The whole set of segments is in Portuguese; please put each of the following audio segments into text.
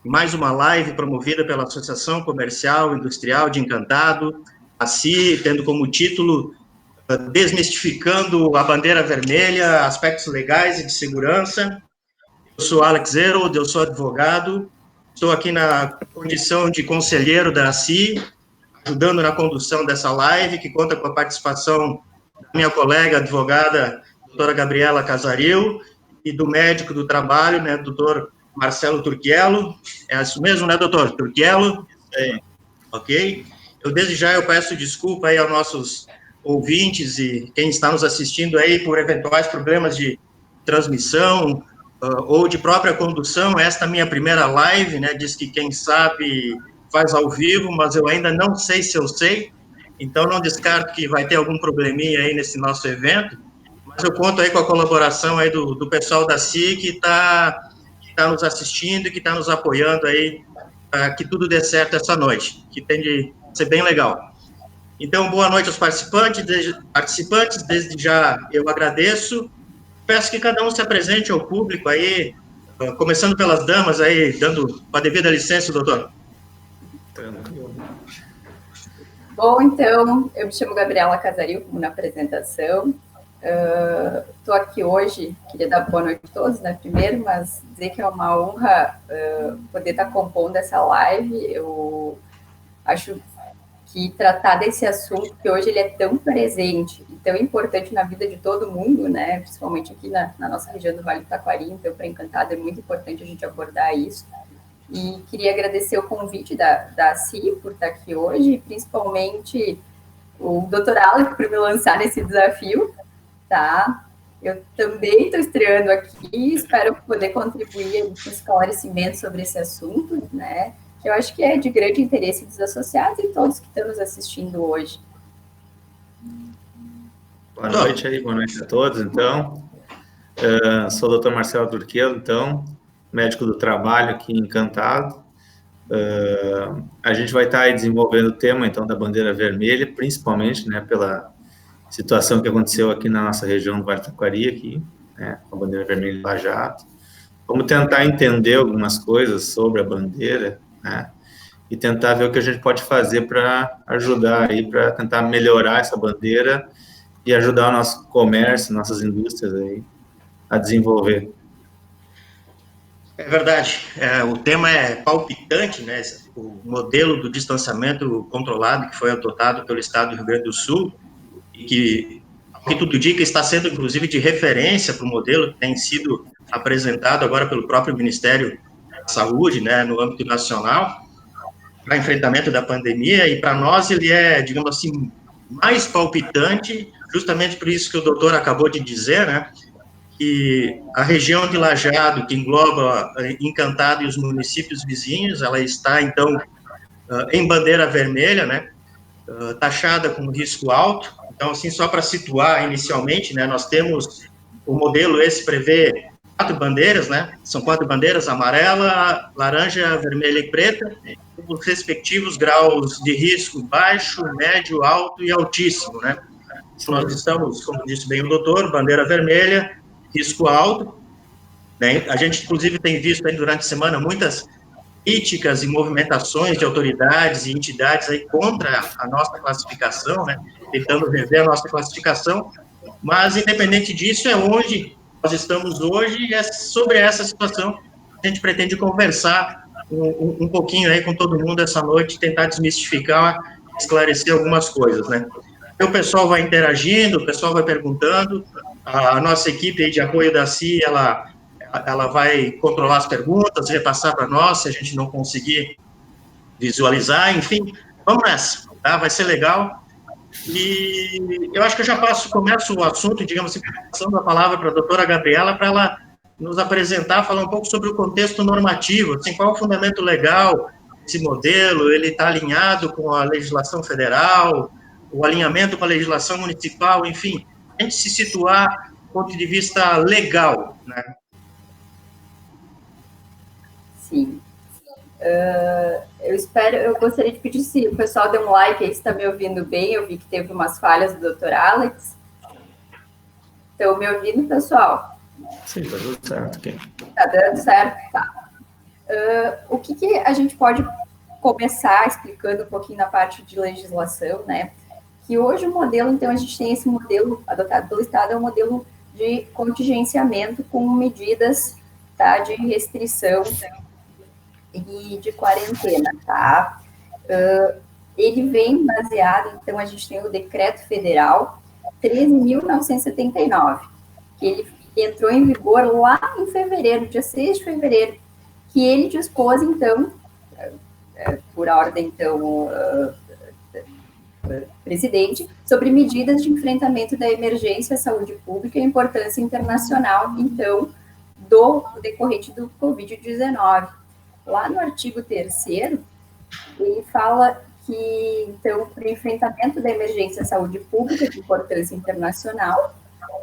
mais uma live promovida pela Associação Comercial Industrial de Encantado, ACI, tendo como título Desmistificando a Bandeira Vermelha, Aspectos Legais e de Segurança. Eu sou Alex Herold, eu sou advogado, estou aqui na condição de conselheiro da ACI, ajudando na condução dessa live, que conta com a participação da minha colega advogada, doutora Gabriela Casaril, e do médico do trabalho, né, doutor Marcelo Turquiello. É isso mesmo, né, doutor? Turquiello? Sim. Ok. Desde já, eu peço desculpa aí aos nossos ouvintes e quem está nos assistindo aí por eventuais problemas de transmissão ou de própria condução. Esta é a minha primeira live, né, diz que quem sabe faz ao vivo, mas eu ainda não sei se eu sei, então não descarto que vai ter algum probleminha aí nesse nosso evento, mas eu conto aí com a colaboração aí do pessoal da CI que está nos assistindo e que está nos apoiando aí para que tudo dê certo essa noite, que tem de ser bem legal. Então, boa noite aos participantes, desde já eu agradeço, peço que cada um se apresente ao público aí, começando pelas damas aí, dando a devida licença, doutor. Bom, então, eu me chamo Gabriela Casaril, como na apresentação. Estou aqui hoje, queria dar boa noite a todos, né, primeiro, mas dizer que é uma honra poder estar compondo essa live. Eu acho que tratar desse assunto, que hoje ele é tão presente e tão importante na vida de todo mundo, né, principalmente aqui na nossa região do Vale do Taquari, então, para Encantado é muito importante a gente abordar isso. E queria agradecer o convite da CI por estar aqui hoje, principalmente o Dr. Alex por me lançar nesse desafio, tá? Eu também estou estreando aqui, espero poder contribuir com esclarecimento sobre esse assunto, né? Que eu acho que é de grande interesse dos associados e todos que estão nos assistindo hoje. Boa noite aí, boa noite a todos, então. Sou o Dr. Marcelo Turquiello, então, médico do trabalho aqui em Encantado. A gente vai estar aí desenvolvendo o tema, então, da bandeira vermelha, principalmente, né, pela situação que aconteceu aqui na nossa região do Vale do Taquari, aqui, né, com a bandeira vermelha em Lajato. Vamos tentar entender algumas coisas sobre a bandeira, né, e tentar ver o que a gente pode fazer para ajudar aí, para tentar melhorar essa bandeira e ajudar o nosso comércio, nossas indústrias aí a desenvolver. É verdade, o tema é palpitante, né, o modelo do distanciamento controlado que foi adotado pelo Estado do Rio Grande do Sul, e que tudo indica está sendo, inclusive, de referência para o modelo que tem sido apresentado agora pelo próprio Ministério da Saúde, né, no âmbito nacional, para enfrentamento da pandemia, e para nós ele é, digamos assim, mais palpitante, justamente por isso que o doutor acabou de dizer, né, que a região de Lajeado, que engloba Encantado e os municípios vizinhos, ela está, então, em bandeira vermelha, né, taxada com risco alto. Então, assim, só para situar inicialmente, né, nós temos o modelo, esse prevê 4 bandeiras, né, são 4 bandeiras, amarela, laranja, vermelha e preta, com os respectivos graus de risco baixo, médio, alto e altíssimo, né. Nós estamos, como disse bem o doutor, bandeira vermelha, risco alto, né, a gente, inclusive, tem visto aí durante a semana muitas críticas e movimentações de autoridades e entidades aí contra a nossa classificação, né, tentando rever a nossa classificação, mas, independente disso, é onde nós estamos hoje e é sobre essa situação que a gente pretende conversar um pouquinho aí com todo mundo essa noite, tentar desmistificar, esclarecer algumas coisas, né. O pessoal vai interagindo, o pessoal vai perguntando, a nossa equipe aí de apoio da CI, ela vai controlar as perguntas, repassar para nós, se a gente não conseguir visualizar, enfim, vamos nessa, tá? Vai ser legal. E eu acho que eu já começo o assunto, digamos assim, passando a palavra para a doutora Gabriela, para ela nos apresentar, falar um pouco sobre o contexto normativo, assim, qual é o fundamento legal desse modelo, ele está alinhado com a legislação federal, o alinhamento com a legislação municipal, enfim, a gente se situar do ponto de vista legal, né? Sim. Eu gostaria de pedir se o pessoal dê um like aí, se está me ouvindo bem. Eu vi que teve umas falhas do Dr. Alex. Estão me ouvindo, pessoal? Sim, está tudo certo aqui. Está dando certo? Tá. O que a gente pode começar explicando um pouquinho na parte de legislação, né? Que hoje o modelo, então, a gente tem esse modelo adotado pelo Estado, é um modelo de contingenciamento com medidas, tá, de restrição e de quarentena, tá? Ele vem baseado, então, a gente tem o Decreto Federal 13.979, que ele entrou em vigor lá em fevereiro, dia 6 de fevereiro, que ele dispôs, então, por ordem, então, presidente, sobre medidas de enfrentamento da emergência à saúde pública e importância internacional, então, do decorrente do Covid-19. Lá no artigo 3º, ele fala que, então, para o enfrentamento da emergência à saúde pública de importância internacional,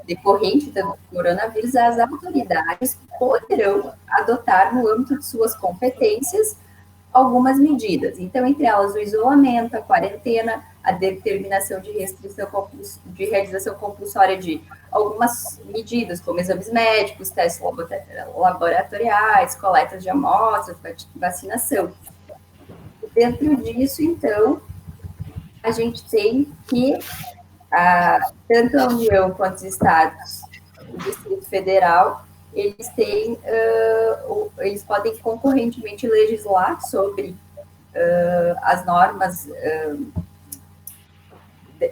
decorrente do coronavírus, as autoridades poderão adotar, no âmbito de suas competências, algumas medidas. Então, entre elas, o isolamento, a quarentena, a determinação de restrição de realização compulsória de algumas medidas, como exames médicos, testes laboratoriais, coletas de amostras, vacinação. Dentro disso, então, a gente tem que tanto a União quanto os estados, o Distrito Federal, eles têm, eles podem concorrentemente legislar sobre as normas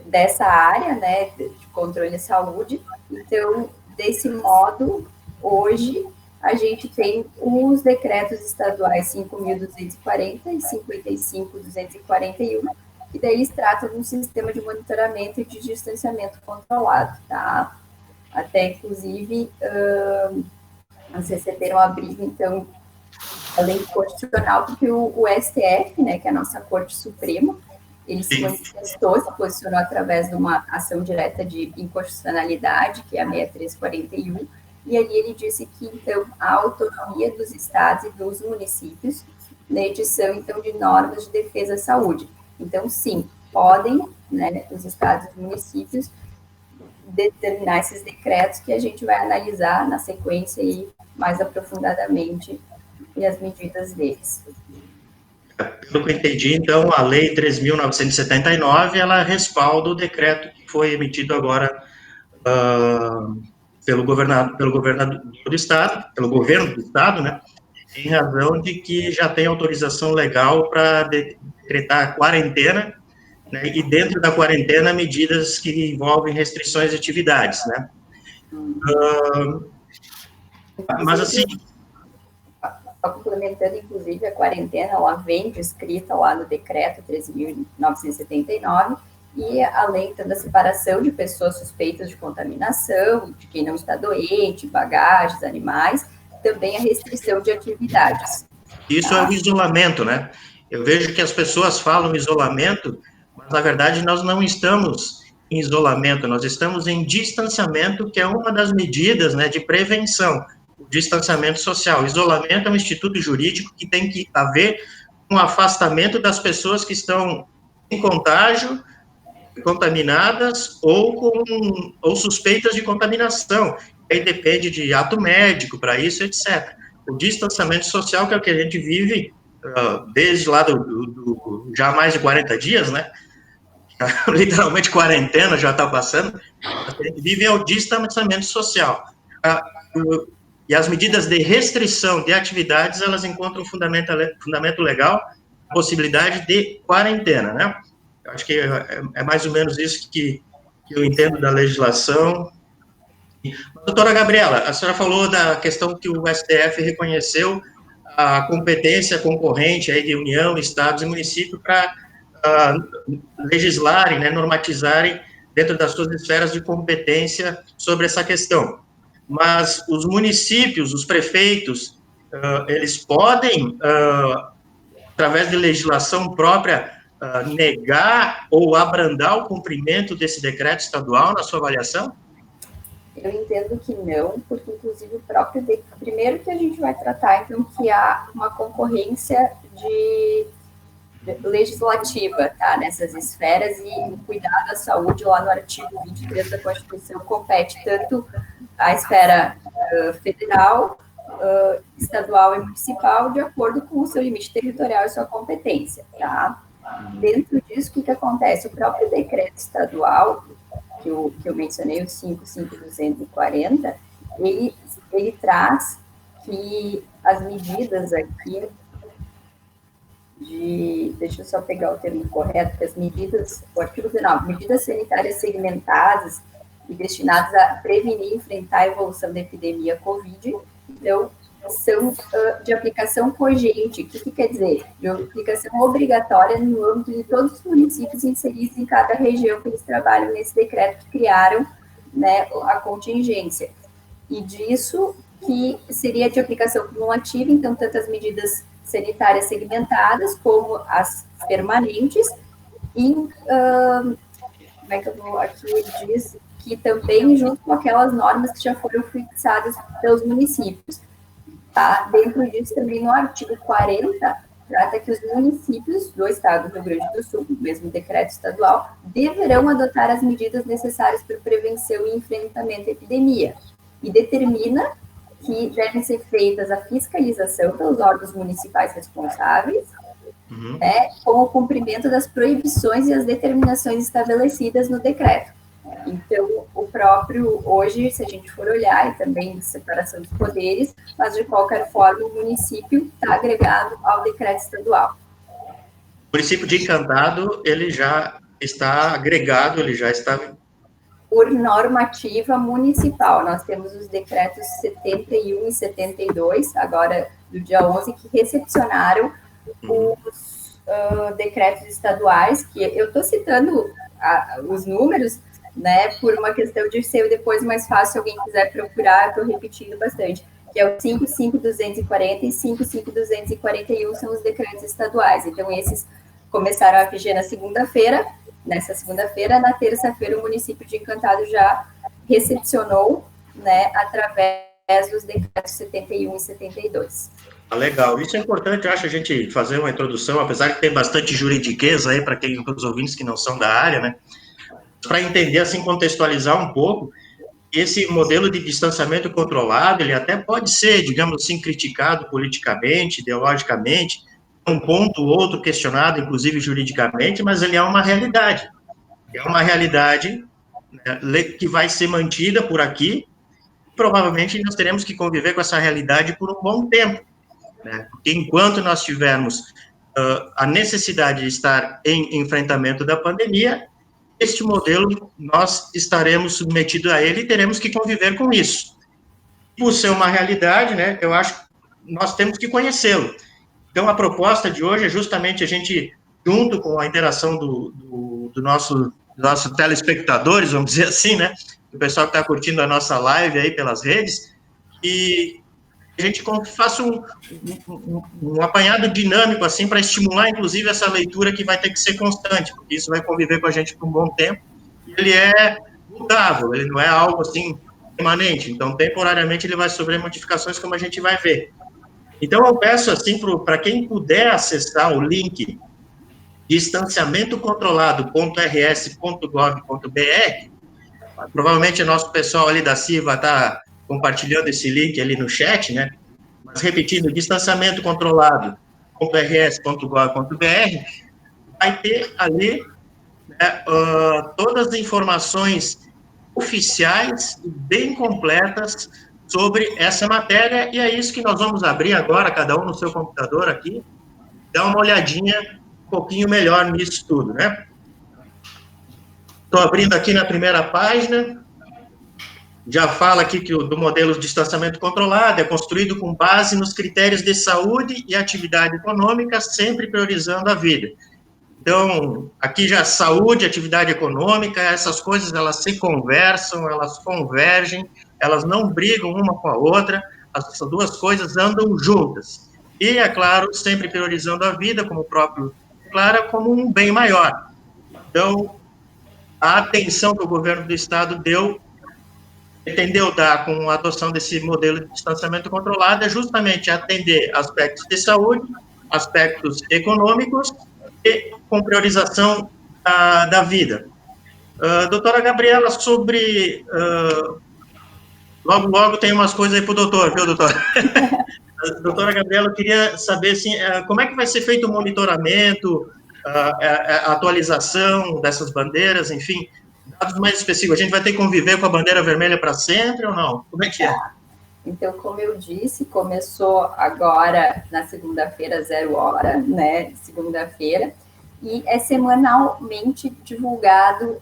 dessa área, né, de controle da saúde. Então, desse modo, hoje, a gente tem os decretos estaduais 5.240 e 55.241, que daí eles tratam de um sistema de monitoramento e de distanciamento controlado, tá? Até, inclusive, vocês receberam a briga, então, a lei constitucional, porque o STF, né, que é a nossa Corte Suprema, ele se manifestou, se posicionou através de uma ação direta de inconstitucionalidade, que é a 6341, e ali ele disse que, então, a autonomia dos estados e dos municípios na edição, então, de normas de defesa à saúde. Então, sim, podem, né, os estados e municípios determinar esses decretos que a gente vai analisar na sequência e mais aprofundadamente e as medidas deles. Pelo que eu entendi, então, a Lei 3.979, ela respalda o decreto que foi emitido agora pelo governador do Estado, pelo governo do Estado, né, em razão de que já tem autorização legal para decretar a quarentena, né, e dentro da quarentena, medidas que envolvem restrições de atividades, né. Mas, assim... Complementando, inclusive, a quarentena, ela vem descrita lá no decreto 13.979, e além da separação de pessoas suspeitas de contaminação, de quem não está doente, bagagens, animais, também a restrição de atividades. Isso é o isolamento, né? Eu vejo que as pessoas falam isolamento, mas, na verdade, nós não estamos em isolamento, nós estamos em distanciamento, que é uma das medidas, né, de prevenção, o distanciamento social. O isolamento é um instituto jurídico que tem que haver um afastamento das pessoas que estão em contágio, contaminadas ou suspeitas de contaminação. Aí depende de ato médico para isso, etc. O distanciamento social, que é o que a gente vive desde lá já há mais de 40 dias, né? Literalmente quarentena já está passando. A gente vive o distanciamento social. E as medidas de restrição de atividades, elas encontram fundamento legal, a possibilidade de quarentena, né? Eu acho que é mais ou menos isso que eu entendo da legislação. Doutora Gabriela, a senhora falou da questão que o STF reconheceu a competência concorrente aí de União, Estados e municípios para legislarem, né, normatizarem dentro das suas esferas de competência sobre essa questão. Mas os municípios, os prefeitos, eles podem, através de legislação própria, negar ou abrandar o cumprimento desse decreto estadual, na sua avaliação? Eu entendo que não, porque, inclusive, o próprio... Primeiro que a gente vai tratar, então, que há uma concorrência legislativa, tá, nessas esferas, e o cuidado à saúde, lá no artigo 23 da Constituição, compete tanto à esfera federal estadual e municipal de acordo com o seu limite territorial e sua competência, tá? Dentro disso, o que acontece? O próprio decreto estadual, que eu mencionei, o 55240, ele traz que as medidas aqui deixa eu só pegar o termo correto, que as medidas, o artigo 19, medidas sanitárias segmentadas e destinadas a prevenir e enfrentar a evolução da epidemia Covid, então, são de aplicação cogente. O que quer dizer? De aplicação obrigatória no âmbito de todos os municípios inseridos em cada região que eles trabalham nesse decreto que criaram, né, a contingência. E disso que seria de aplicação cumulativa, então, tanto as medidas sanitárias segmentadas como as permanentes, e, como é que eu vou aqui, ele diz que também junto com aquelas normas que já foram fixadas pelos municípios. Tá? Dentro disso, também no artigo 40, trata que os municípios do estado do Rio Grande do Sul, mesmo decreto estadual, deverão adotar as medidas necessárias para prevenção e enfrentamento à epidemia, e determina que devem ser feitas a fiscalização pelos órgãos municipais responsáveis, né, com o cumprimento das proibições e as determinações estabelecidas no decreto. Então, o próprio, hoje, se a gente for olhar, e também separação dos poderes, mas de qualquer forma o município está agregado ao decreto estadual. O município de Encantado, ele já está agregado, ele já está... Por normativa municipal, nós temos os decretos 71 e 72, agora do dia 11, que recepcionaram os decretos estaduais, que eu estou citando os números, né, por uma questão de ser depois mais fácil, se alguém quiser procurar, estou repetindo bastante, que é o 55240 e 55241 são os decretos estaduais. Então, esses começaram a viger na segunda-feira. Nessa segunda-feira, na terça-feira, o município de Encantado já recepcionou, né, através dos decretos 71 e 72. Legal, isso é importante, eu acho, a gente fazer uma introdução, apesar que tem bastante juridiquês aí para os ouvintes que não são da área, né, para entender, assim, contextualizar um pouco. Esse modelo de distanciamento controlado, ele até pode ser, digamos assim, criticado politicamente, ideologicamente, um ponto ou outro questionado, inclusive juridicamente, mas ele é uma realidade. É uma realidade, né, que vai ser mantida por aqui. Provavelmente nós teremos que conviver com essa realidade por um bom tempo, né? Porque enquanto nós tivermos a necessidade de estar em enfrentamento da pandemia, este modelo, nós estaremos submetidos a ele e teremos que conviver com isso. Por ser uma realidade, né, eu acho que nós temos que conhecê-lo. Então, a proposta de hoje é justamente a gente, junto com a interação do nossos telespectadores, vamos dizer assim, né, o pessoal que está curtindo a nossa live aí pelas redes, e a gente faça um apanhado dinâmico, assim, para estimular, inclusive, essa leitura que vai ter que ser constante, porque isso vai conviver com a gente por um bom tempo, e ele é mutável, ele não é algo, assim, permanente, então, temporariamente, ele vai sofrer modificações, como a gente vai ver. Então, eu peço, assim, para quem puder acessar o link distanciamentocontrolado.rs.gov.br, provavelmente o nosso pessoal ali da CIVA vai estar compartilhando esse link ali no chat, né? Mas, repetindo, distanciamentocontrolado.rs.gov.br, vai ter ali, né, todas as informações oficiais e bem completas sobre essa matéria, e é isso que nós vamos abrir agora, cada um no seu computador aqui, dar uma olhadinha um pouquinho melhor nisso tudo, né? Estou abrindo aqui na primeira página, já fala aqui que do modelo de distanciamento controlado é construído com base nos critérios de saúde e atividade econômica, sempre priorizando a vida. Então, aqui já saúde, atividade econômica, essas coisas, elas se conversam, elas convergem, elas não brigam uma com a outra, essas duas coisas andam juntas. E, é claro, sempre priorizando a vida, como o próprio declara, como um bem maior. Então, a atenção que o governo do estado entendeu dar com a adoção desse modelo de distanciamento controlado é justamente atender aspectos de saúde, aspectos econômicos e com priorização da vida. Doutora Gabriela, sobre Logo tem umas coisas aí para o doutor, viu, doutor? Doutora Gabriela, eu queria saber assim, como é que vai ser feito o monitoramento, a atualização dessas bandeiras, enfim, dados mais específicos. A gente vai ter que conviver com a bandeira vermelha para sempre ou não? Como é que é? Então, como eu disse, começou agora na segunda-feira, 0h, né, segunda-feira, e é semanalmente divulgado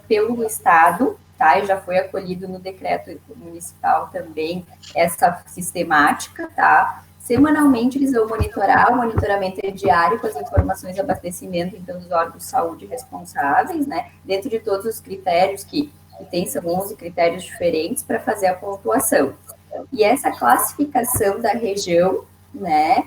pelo Estado, tá? E já foi acolhido no decreto municipal também essa sistemática, tá? Semanalmente eles vão monitorar, o monitoramento é diário com as informações de abastecimento, então, dos órgãos de saúde responsáveis, né? Dentro de todos os critérios que tem, são 11 critérios diferentes para fazer a pontuação. E essa classificação da região, né,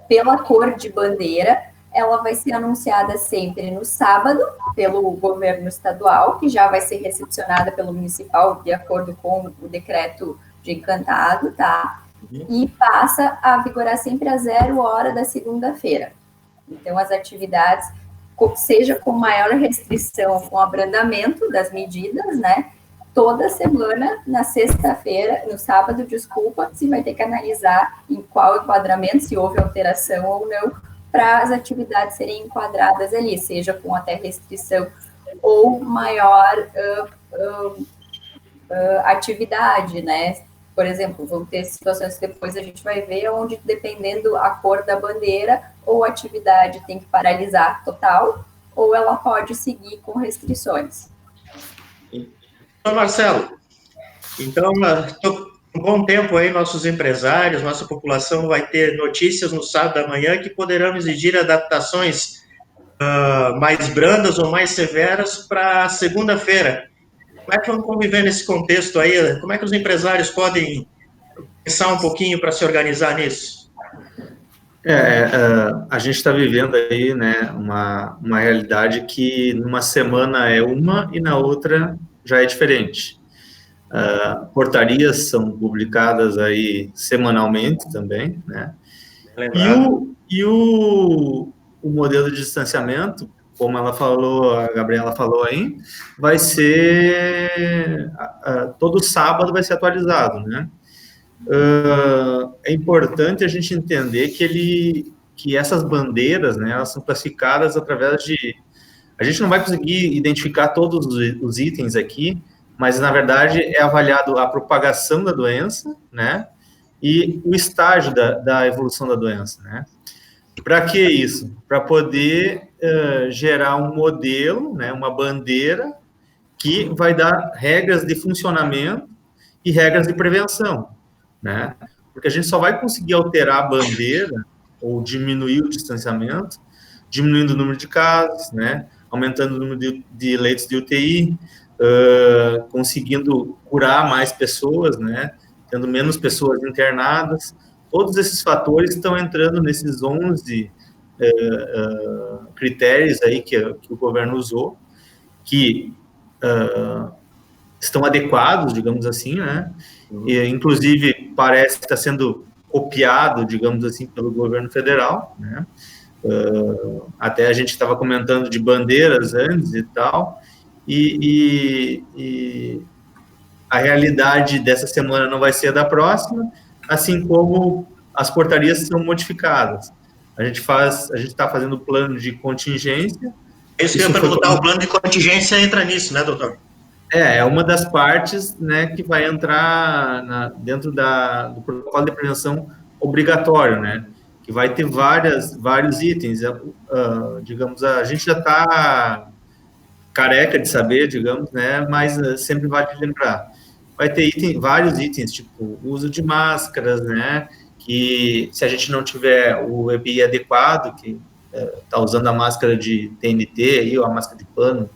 pela cor de bandeira, ela vai ser anunciada sempre no sábado pelo governo estadual, que já vai ser recepcionada pelo municipal de acordo com o decreto de encantado, tá? E passa a vigorar sempre às 0h da segunda-feira. Então, as atividades, seja com maior restrição, com abrandamento das medidas, né? Toda semana, na sexta-feira, no sábado, desculpa, se vai ter que analisar em qual enquadramento, se houve alteração ou não, para as atividades serem enquadradas ali, seja com até restrição ou maior atividade, né? Por exemplo, vão ter situações que depois a gente vai ver onde, dependendo a cor da bandeira, ou a atividade tem que paralisar total, ou ela pode seguir com restrições. Então, Marcelo, então, um bom tempo aí, nossos empresários, nossa população vai ter notícias no sábado da manhã que poderão exigir adaptações mais brandas ou mais severas para segunda-feira. Como é que vamos conviver nesse contexto aí? Como é que os empresários podem pensar um pouquinho para se organizar nisso? A gente está vivendo aí, né, uma realidade que numa semana é uma e na outra já é diferente. Portarias são publicadas aí semanalmente também, né? E o modelo de distanciamento, como ela falou, a Gabriela falou aí, vai ser todo sábado vai ser atualizado, né? É importante a gente entender que essas bandeiras, né, elas são classificadas através de... A gente não vai conseguir identificar todos os itens aqui, mas, na verdade, é avaliado a propagação da doença, né, e o estágio da evolução da doença, né. Para que isso? Para poder gerar um modelo, né, uma bandeira que vai dar regras de funcionamento e regras de prevenção, né? Porque a gente só vai conseguir alterar a bandeira ou diminuir o distanciamento, diminuindo o número de casos, né? Aumentando o número de leitos de UTI, conseguindo curar mais pessoas, né? Tendo menos pessoas internadas. Todos esses fatores estão entrando nesses 11 critérios aí que o governo usou, que estão adequados, digamos assim, né? E, inclusive, parece que está sendo copiado, digamos assim, pelo governo federal, né? Até a gente estava comentando de bandeiras antes e tal, e a realidade dessa semana não vai ser a da próxima, assim como as portarias são modificadas. A gente está fazendo plano de contingência. Isso que eu ia perguntar, o plano de contingência entra nisso, né, doutor? É uma das partes, né, que vai entrar dentro do protocolo de prevenção obrigatório, né, que vai ter vários itens. Digamos, a gente já está careca de saber, digamos, né, mas sempre vale lembrar. Vai ter vários itens, tipo uso de máscaras, né, que se a gente não tiver o EPI adequado, que está usando a máscara de TNT, aí, ou a máscara de pano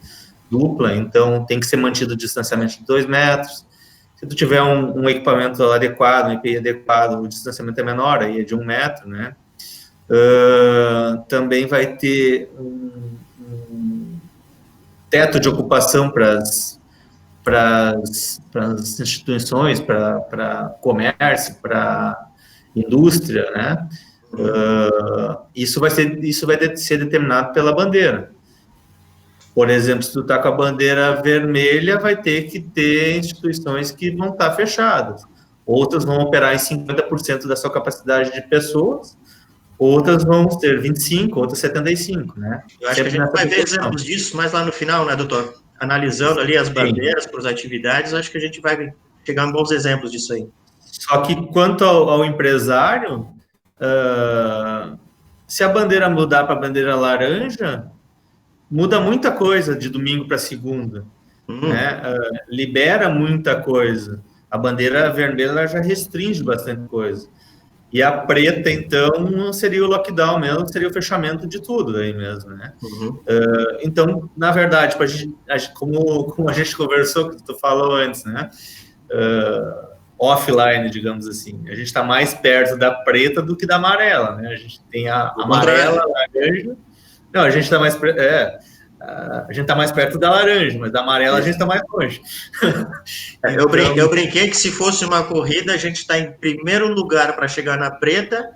dupla, então tem que ser mantido o distanciamento de 2 metros. Se tu tiver um equipamento adequado, um EPI adequado, o distanciamento é menor, aí é de 1 metro, né? Também vai ter um teto de ocupação para as instituições, para comércio, para indústria, né? Isso vai ser determinado pela bandeira. Por exemplo, se tu está com a bandeira vermelha, vai ter que ter instituições que vão estar fechadas. Outras vão operar em 50% da sua capacidade de pessoas, outras vão ter 25%, outras 75%, né? Eu acho que a gente vai ver exemplos disso mais lá no final, né, doutor? Analisando ali as bandeiras para as atividades, acho que a gente vai chegar em bons exemplos disso aí. Só que quanto ao empresário, se a bandeira mudar para a bandeira laranja, muda muita coisa de domingo para segunda, né? Libera muita coisa. A bandeira vermelha já restringe bastante coisa. E a preta, então, seria o lockdown mesmo, seria o fechamento de tudo aí mesmo, né? Então, na verdade, como a gente conversou, que tu falou antes, né? Offline, digamos assim. A gente está mais perto da preta do que da amarela, né? A gente tem a amarela, a laranja. Não, a gente está mais... a gente está mais perto da laranja, mas da amarela a gente está mais longe. Eu brinquei que se fosse uma corrida, a gente está em primeiro lugar para chegar na preta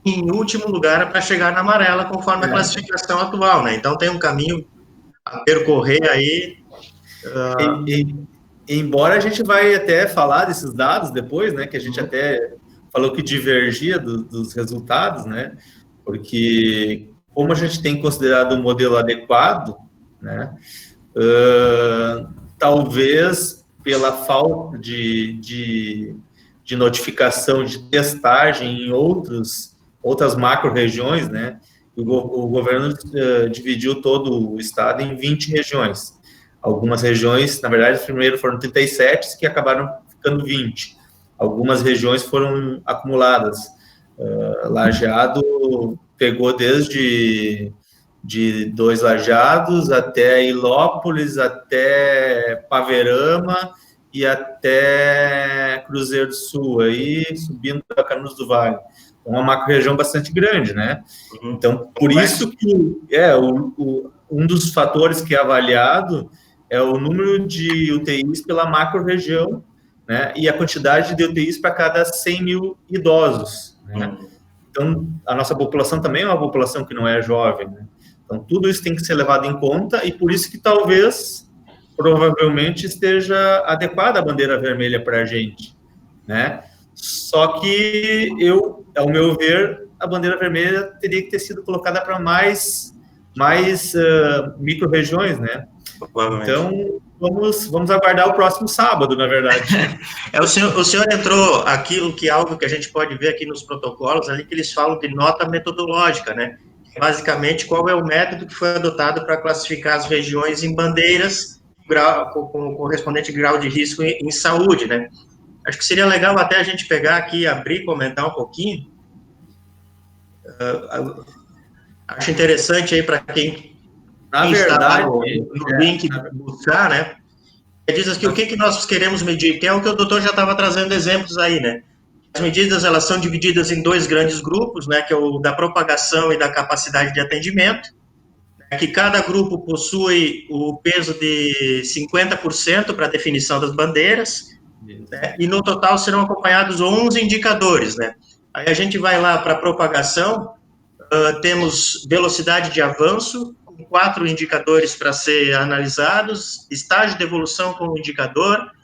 e em último lugar para chegar na amarela, conforme a classificação atual, né? Então tem um caminho a percorrer aí. Embora a gente vai até falar desses dados depois, né? Que a gente até falou que divergia dos resultados, né? Porque como a gente tem considerado um modelo adequado, né? Talvez pela falta de notificação de testagem em outras macro-regiões, né? O governo dividiu todo o estado em 20 regiões. Algumas regiões, na verdade, primeiro foram 37, que acabaram ficando 20. Algumas regiões foram acumuladas. Lajeado pegou desde de 2 Lajados até Ilópolis, até Paverama e até Cruzeiro do Sul, aí subindo para Canudos do Vale. Uma macro-região bastante grande, né? Então, por isso que um dos fatores que é avaliado é o número de UTIs pela macro-região, né? E a quantidade de UTIs para cada 100 mil idosos, né? Então, a nossa população também é uma população que não é jovem, né? Então, tudo isso tem que ser levado em conta e por isso que talvez, provavelmente, esteja adequada a bandeira vermelha para a gente, né? Só que ao meu ver, a bandeira vermelha teria que ter sido colocada para mais micro-regiões, né? Então, vamos aguardar o próximo sábado, na verdade. O senhor entrou algo que a gente pode ver aqui nos protocolos, ali que eles falam de nota metodológica, né? Basicamente, qual é o método que foi adotado para classificar as regiões em bandeiras com correspondente grau de risco em saúde, né? Acho que seria legal até a gente pegar aqui, abrir e comentar um pouquinho. Acho interessante aí para quem está no link buscar, né? Diz aqui o que nós queremos medir, que é o que o doutor já estava trazendo exemplos aí, né? As medidas, elas são divididas em 2 grandes grupos, né? Que é o da propagação e da capacidade de atendimento, né, que cada grupo possui o peso de 50% para a definição das bandeiras, né, e no total serão acompanhados 11 indicadores, né? Aí a gente vai lá para a propagação, temos velocidade de avanço, com 4 indicadores para ser analisados, estágio de evolução com um indicador,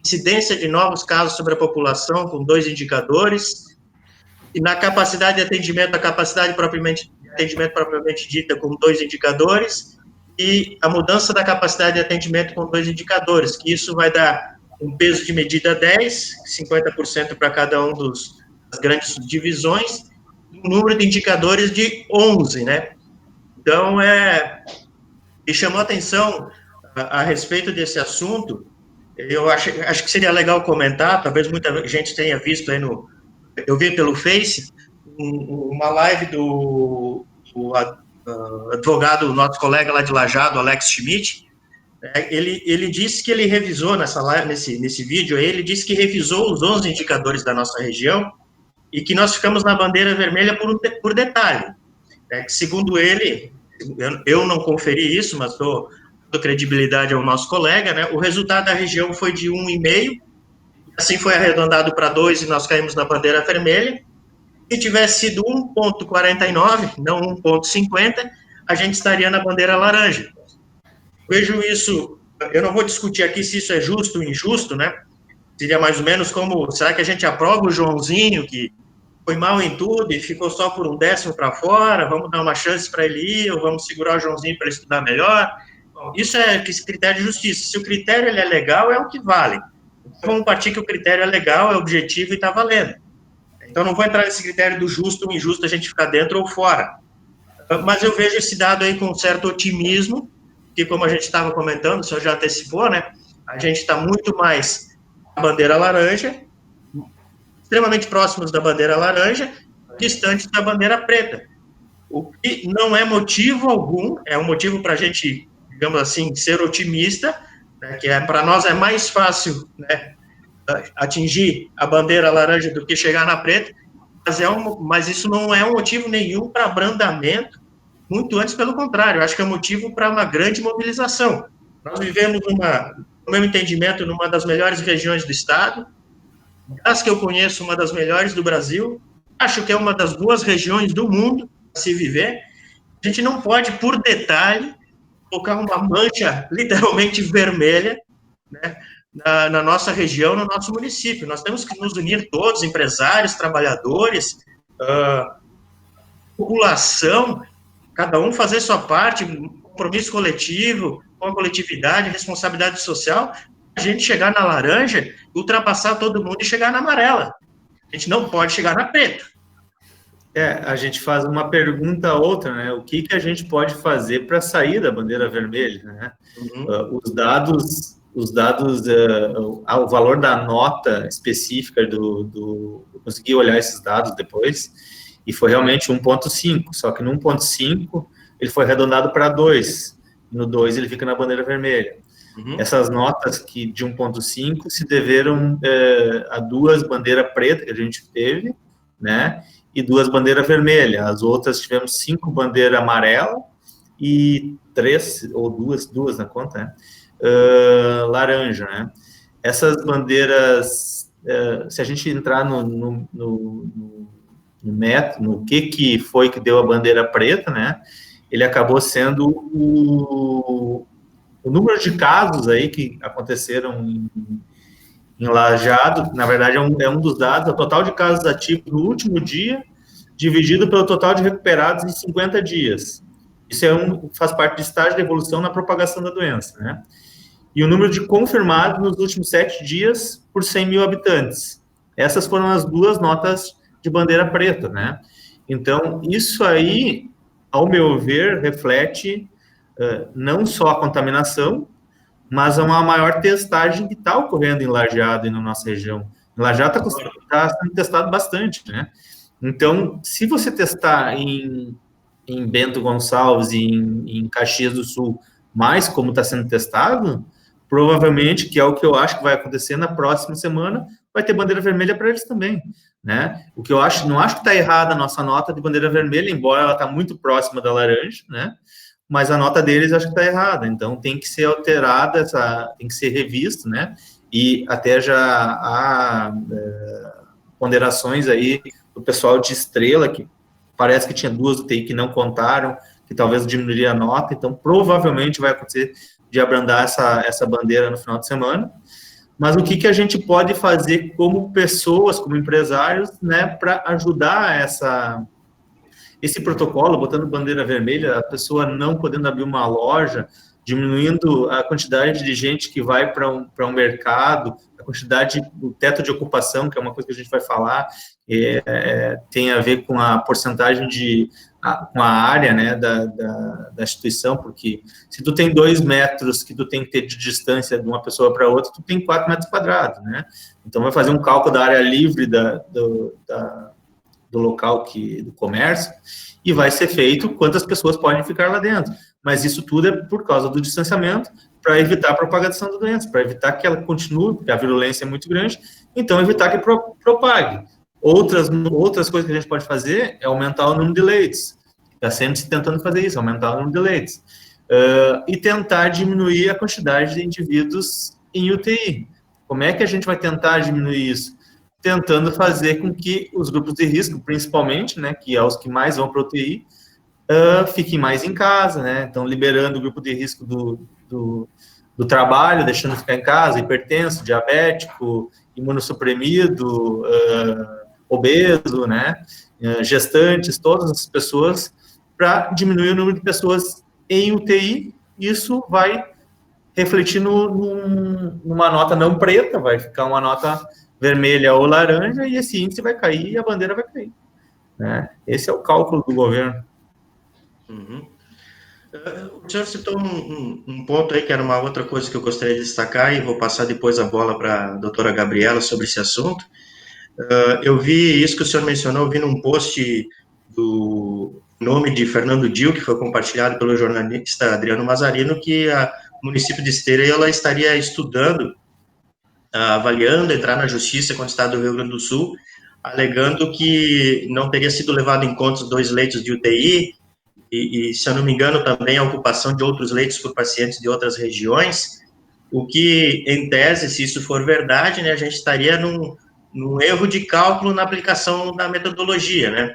incidência de novos casos sobre a população com 2 indicadores, e na capacidade de atendimento, a capacidade de atendimento propriamente dita com 2 indicadores, e a mudança da capacidade de atendimento com 2 indicadores, que isso vai dar um peso de medida 10, 50% para cada um das grandes divisões, e um número de indicadores de 11, né? Então, me chamou a atenção a respeito desse assunto. Eu acho que seria legal comentar, talvez muita gente tenha visto aí eu vi pelo Face, uma live do advogado, nosso colega lá de Lajeado, Alex Schmidt. Ele disse que ele revisou nessa live, nesse vídeo aí, ele disse que revisou os 11 indicadores da nossa região e que nós ficamos na bandeira vermelha por detalhe. Que segundo ele, eu não conferi isso, mas dou credibilidade ao nosso colega, né? O resultado da região foi de 1,5, assim foi arredondado para 2 e nós caímos na bandeira vermelha. Se tivesse sido 1,49, não 1,50, a gente estaria na bandeira laranja. Vejo isso, eu não vou discutir aqui se isso é justo ou injusto, né? Seria mais ou menos como, será que a gente aprova o Joãozinho, que foi mal em tudo e ficou só por 1/10 para fora, vamos dar uma chance para ele ir, ou vamos segurar o Joãozinho para ele estudar melhor? Bom, isso é esse critério de justiça. Se o critério ele é legal, é o que vale. Então, vamos partir que o critério é legal, é objetivo e está valendo. Então, não vou entrar nesse critério do justo ou injusto, a gente ficar dentro ou fora. Mas eu vejo esse dado aí com um certo otimismo, que como a gente estava comentando, o senhor já antecipou, né? A gente está muito mais na bandeira laranja, extremamente próximos da bandeira laranja, distantes da bandeira preta. O que não é motivo algum, é um motivo para a gente, digamos assim, ser otimista, né, que para nós é mais fácil, né, atingir a bandeira laranja do que chegar na preta, mas isso não é um motivo nenhum para abrandamento, muito antes, pelo contrário, eu acho que é motivo para uma grande mobilização. Nós vivemos, no meu entendimento, numa das melhores regiões do estado, das que eu conheço, uma das melhores do Brasil, acho que é uma das boas regiões do mundo para se viver. A gente não pode, por detalhe, colocar uma mancha literalmente vermelha, né, na nossa região, no nosso município. Nós temos que nos unir todos, empresários, trabalhadores, população, cada um fazer sua parte, compromisso coletivo, com a coletividade, responsabilidade social, a gente chegar na laranja, ultrapassar todo mundo e chegar na amarela. A gente não pode chegar na preta. A gente faz uma pergunta a outra, né? O que a gente pode fazer para sair da bandeira vermelha, né? Os dados, o valor da nota específica eu consegui olhar esses dados depois, e foi realmente 1,5, só que no 1,5 ele foi arredondado para 2, e no 2 ele fica na bandeira vermelha. Essas notas de 1,5 se deveram a 2 bandeiras pretas que a gente teve, né, e 2 bandeiras vermelhas. As outras tivemos 5 bandeiras amarelas e 3, ou 2 na conta, né, laranja, né. Essas bandeiras, se a gente entrar no método, no que foi que deu a bandeira preta, né, ele acabou sendo o número de casos aí que aconteceram em Lajeado. Na verdade, é um dos dados, o total de casos ativos no último dia, dividido pelo total de recuperados em 50 dias. Isso faz parte do estágio de evolução na propagação da doença, né? E o número de confirmados nos últimos 7 dias por 100 mil habitantes. Essas foram as 2 notas de bandeira preta, né? Então, isso aí, ao meu ver, reflete não só a contaminação, mas uma maior testagem que está ocorrendo em Lajeado e na nossa região. Em Lajeado está sendo testado bastante, né? Então, se você testar em Bento Gonçalves e em Caxias do Sul, mais como está sendo testado, provavelmente, que é o que eu acho que vai acontecer na próxima semana, vai ter bandeira vermelha para eles também, né? O que eu não acho que está errada a nossa nota de bandeira vermelha, embora ela está muito próxima da laranja, né? Mas a nota deles acho que está errada, então tem que ser alterada, tem que ser revisto, né? E até já há ponderações aí do pessoal de Estrela, que parece que tinha 2 UTI que não contaram, que talvez diminuiria a nota, então provavelmente vai acontecer de abrandar essa bandeira no final de semana. Mas o que a gente pode fazer como pessoas, como empresários, né, para ajudar esse protocolo, botando bandeira vermelha, a pessoa não podendo abrir uma loja, diminuindo a quantidade de gente que vai para um mercado, a quantidade, o teto de ocupação, que é uma coisa que a gente vai falar, tem a ver com a porcentagem com a área, né, da instituição, porque se tu tem 2 metros que tu tem que ter de distância de uma pessoa para outra, tu tem 4 metros quadrados, né? Então, vai fazer um cálculo da área livre do local do comércio, e vai ser feito quantas pessoas podem ficar lá dentro. Mas isso tudo é por causa do distanciamento, para evitar a propagação da doença, para evitar que ela continue, porque a virulência é muito grande, então evitar que propague. Outras coisas que a gente pode fazer é aumentar o número de leitos. Está sempre se tentando fazer isso, aumentar o número de leitos. E tentar diminuir a quantidade de indivíduos em UTI. Como é que a gente vai tentar diminuir isso? Tentando fazer com que os grupos de risco, principalmente, né, que é os que mais vão para a UTI, fiquem mais em casa, né? Então, liberando o grupo de risco do trabalho, deixando ficar em casa, hipertenso, diabético, imunossuprimido, obeso, né? Gestantes, todas as pessoas, para diminuir o número de pessoas em UTI. Isso vai refletir numa nota não preta, vai ficar uma nota vermelha ou laranja, e esse índice vai cair e a bandeira vai cair, né? Esse é o cálculo do governo. Uhum. O senhor citou um ponto aí que era uma outra coisa que eu gostaria de destacar, e vou passar depois a bola para a doutora Gabriela sobre esse assunto. Eu vi isso que o senhor mencionou, eu vi num post do nome de Fernando Dil, que foi compartilhado pelo jornalista Adriano Mazarino, que o município de Esteira ela estaria estudando, avaliando entrar na justiça com o estado do Rio Grande do Sul, alegando que não teria sido levado em conta os 2 leitos de UTI, e, se eu não me engano, também a ocupação de outros leitos por pacientes de outras regiões, o que, em tese, se isso for verdade, né, a gente estaria num erro de cálculo na aplicação da metodologia, né?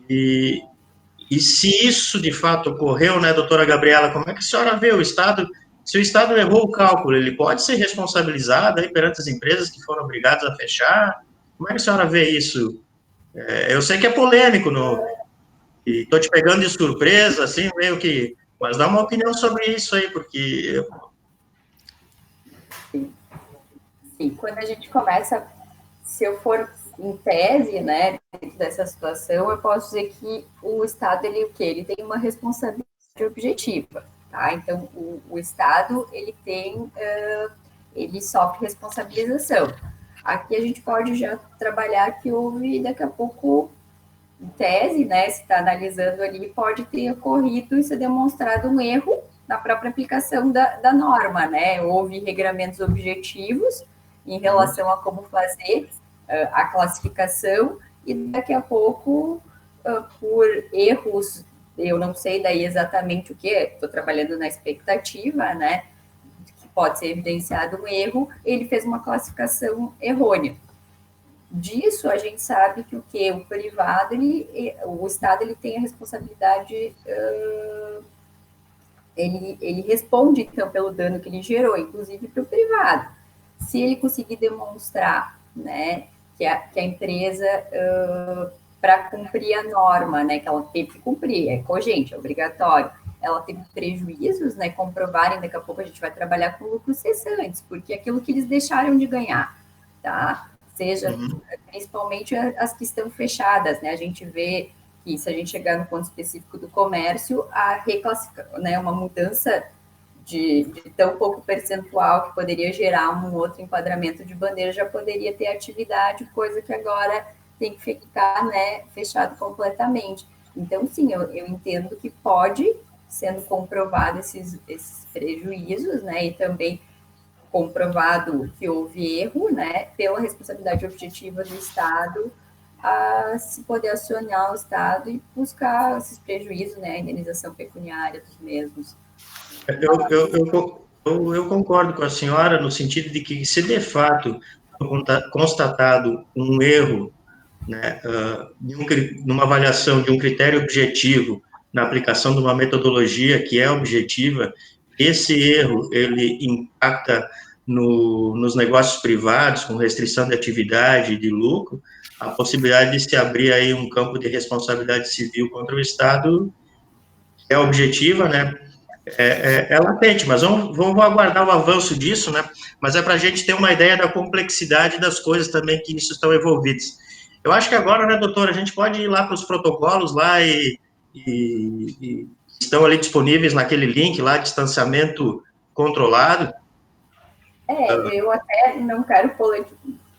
E se isso, de fato, ocorreu, né, doutora Gabriela, como é que a senhora vê o Estado, se o Estado errou o cálculo, ele pode ser responsabilizado aí perante as empresas que foram obrigadas a fechar? Como é que a senhora vê isso? Eu sei que é polêmico, e estou te pegando de surpresa, assim, meio que... Mas dá uma opinião sobre isso aí, porque... Sim, quando a gente começa, se eu for em tese, né, dentro dessa situação, eu posso dizer que o Estado, ele o quê? Ele tem uma responsabilidade objetiva, tá? Então, o Estado, ele tem, ele sofre responsabilização. Aqui a gente pode já trabalhar que houve, daqui a pouco, em tese, né, se está analisando ali, pode ter ocorrido e ser demonstrado um erro na própria aplicação da norma, né? Houve regramentos objetivos em relação a como fazer a classificação, e daqui a pouco, por erros, eu não sei daí exatamente o que, estou trabalhando na expectativa, né, que pode ser evidenciado um erro, ele fez uma classificação errônea. Disso, a gente sabe que o privado, o Estado, ele tem a responsabilidade, ele responde, então, pelo dano que ele gerou, inclusive para o privado. Se ele conseguir demonstrar, né, que a empresa, para cumprir a norma, né, que ela teve que cumprir, é cogente, é obrigatório, ela teve prejuízos, né, comprovarem, daqui a pouco a gente vai trabalhar com lucros cessantes, porque aquilo que eles deixaram de ganhar, tá? Seja, principalmente as que estão fechadas, né, a gente vê que se a gente chegar no ponto específico do comércio, a reclassificação, né, uma mudança de tão pouco percentual que poderia gerar um outro enquadramento de bandeira, já poderia ter atividade, coisa que agora tem que ficar, né, fechado completamente. Então, sim, eu entendo que pode, sendo comprovado esses prejuízos, né, e também comprovado que houve erro, né, pela responsabilidade objetiva do Estado, a se poder acionar o Estado e buscar esses prejuízos, né, a indenização pecuniária dos mesmos. Eu concordo com a senhora no sentido de que, se de fato constatado um erro, né, numa avaliação de um critério objetivo, na aplicação de uma metodologia que é objetiva, esse erro, ele impacta nos negócios privados, com restrição de atividade e de lucro, a possibilidade de se abrir aí um campo de responsabilidade civil contra o Estado é objetiva, né? É latente, mas vamos aguardar o avanço disso, né? Mas é para a gente ter uma ideia da complexidade das coisas também que nisso estão envolvidas. Eu acho que agora, né, doutora, a gente pode ir lá para os protocolos lá e estão ali disponíveis naquele link lá, distanciamento controlado. Eu até não quero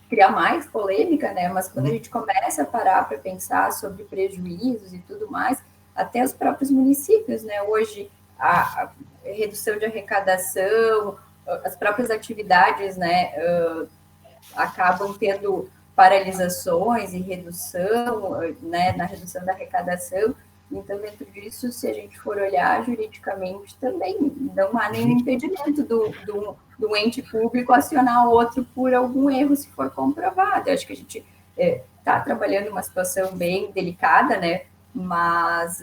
criar mais polêmica, né? Mas quando a gente começa a parar para pensar sobre prejuízos e tudo mais, até os próprios municípios, né? Hoje, a redução de arrecadação, as próprias atividades, né, acabam tendo paralisações e redução, né, na redução da arrecadação. Então, dentro disso, se a gente for olhar juridicamente, também não há nenhum impedimento do ente público acionar outro por algum erro, se for comprovado. Eu acho que a gente está trabalhando uma situação bem delicada, né, mas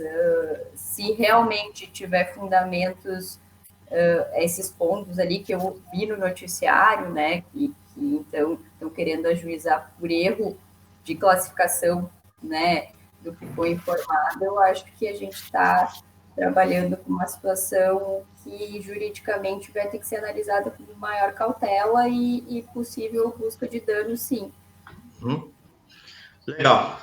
se realmente tiver fundamentos, esses pontos ali que eu vi no noticiário, né, que então estão querendo ajuizar por erro de classificação, né, do que foi informado, eu acho que a gente está trabalhando com uma situação que juridicamente vai ter que ser analisada com maior cautela e possível busca de dano, sim. Legal.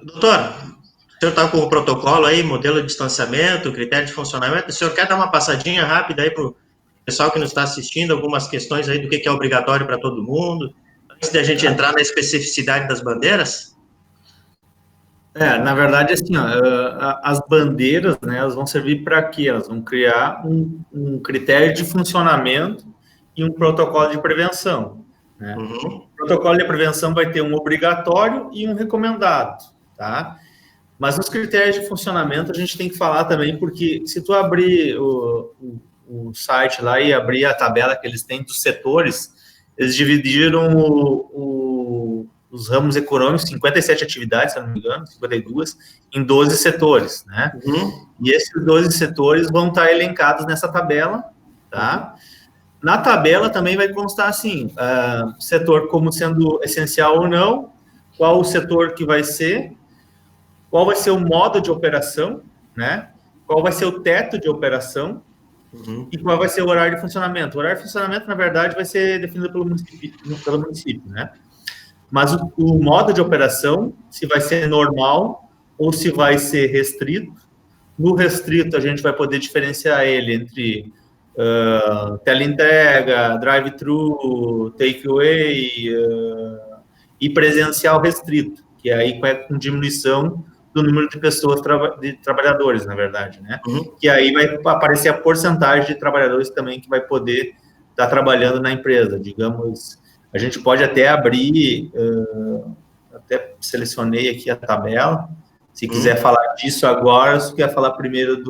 Doutor, o senhor está com o protocolo aí, modelo de distanciamento, critério de funcionamento. O senhor quer dar uma passadinha rápida aí para o pessoal que nos está assistindo, algumas questões aí do que é obrigatório para todo mundo, antes de a gente entrar na especificidade das bandeiras? Na verdade, assim, ó, as bandeiras, né, elas vão servir para quê? Elas vão criar um critério de funcionamento e um protocolo de prevenção, né? O protocolo de prevenção vai ter um obrigatório e um recomendado, tá? Mas nos critérios de funcionamento a gente tem que falar também, porque se tu abrir o site lá e abrir a tabela que eles têm dos setores, eles dividiram os ramos econômicos, 57 atividades, se não me engano, 52, em 12 setores, né? E esses 12 setores vão estar elencados nessa tabela, tá? Na tabela também vai constar, assim, setor como sendo essencial ou não, qual o setor que vai ser, qual vai ser o modo de operação, né? Qual vai ser o teto de operação e qual vai ser o horário de funcionamento. O horário de funcionamento, na verdade, vai ser definido pelo município, né? Mas o modo de operação, se vai ser normal ou se vai ser restrito. No restrito, a gente vai poder diferenciar ele entre teleentrega, drive-thru, takeaway e presencial restrito, que aí é com diminuição do número de pessoas, de trabalhadores, na verdade, né? Que aí vai aparecer a porcentagem de trabalhadores também que vai poder estar trabalhando na empresa, digamos. A gente pode até abrir, até selecionei aqui a tabela, se quiser falar disso agora, ou se quer falar primeiro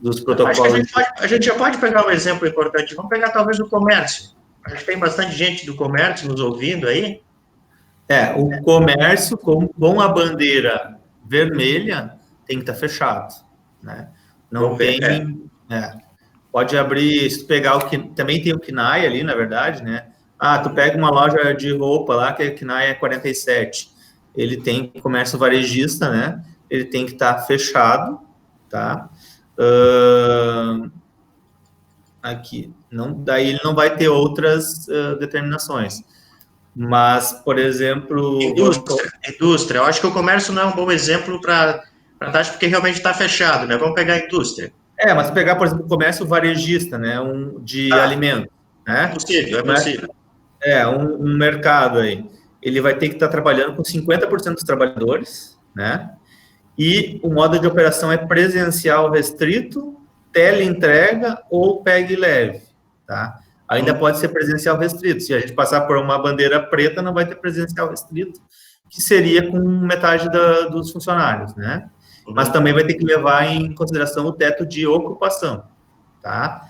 dos protocolos. Acho que a gente já pode pegar um exemplo importante, vamos pegar talvez o comércio. Acho que tem bastante gente do comércio nos ouvindo aí. O comércio com a bandeira vermelha tem que estar fechado, né? Não tem... pode abrir, se tu pegar também tem o KNAI ali, na verdade, né? Tu pega uma loja de roupa lá, que a KNAI é 47. Ele tem comércio varejista, né? Ele tem que estar fechado, tá? Aqui. Daí ele não vai ter outras determinações. Mas, por exemplo... Indústria. Eu acho que o comércio não é um bom exemplo para taxa, porque realmente está fechado, né? Vamos pegar a indústria. Mas pegar, por exemplo, o comércio varejista, né? De alimentos, né? É possível. Um mercado aí. Ele vai ter que estar trabalhando com 50% dos trabalhadores, né? E o modo de operação é presencial restrito, teleentrega ou pegue leve, tá? Ainda pode ser presencial restrito. Se a gente passar por uma bandeira preta, não vai ter presencial restrito, que seria com metade dos funcionários, né? Mas também vai ter que levar em consideração o teto de ocupação, tá?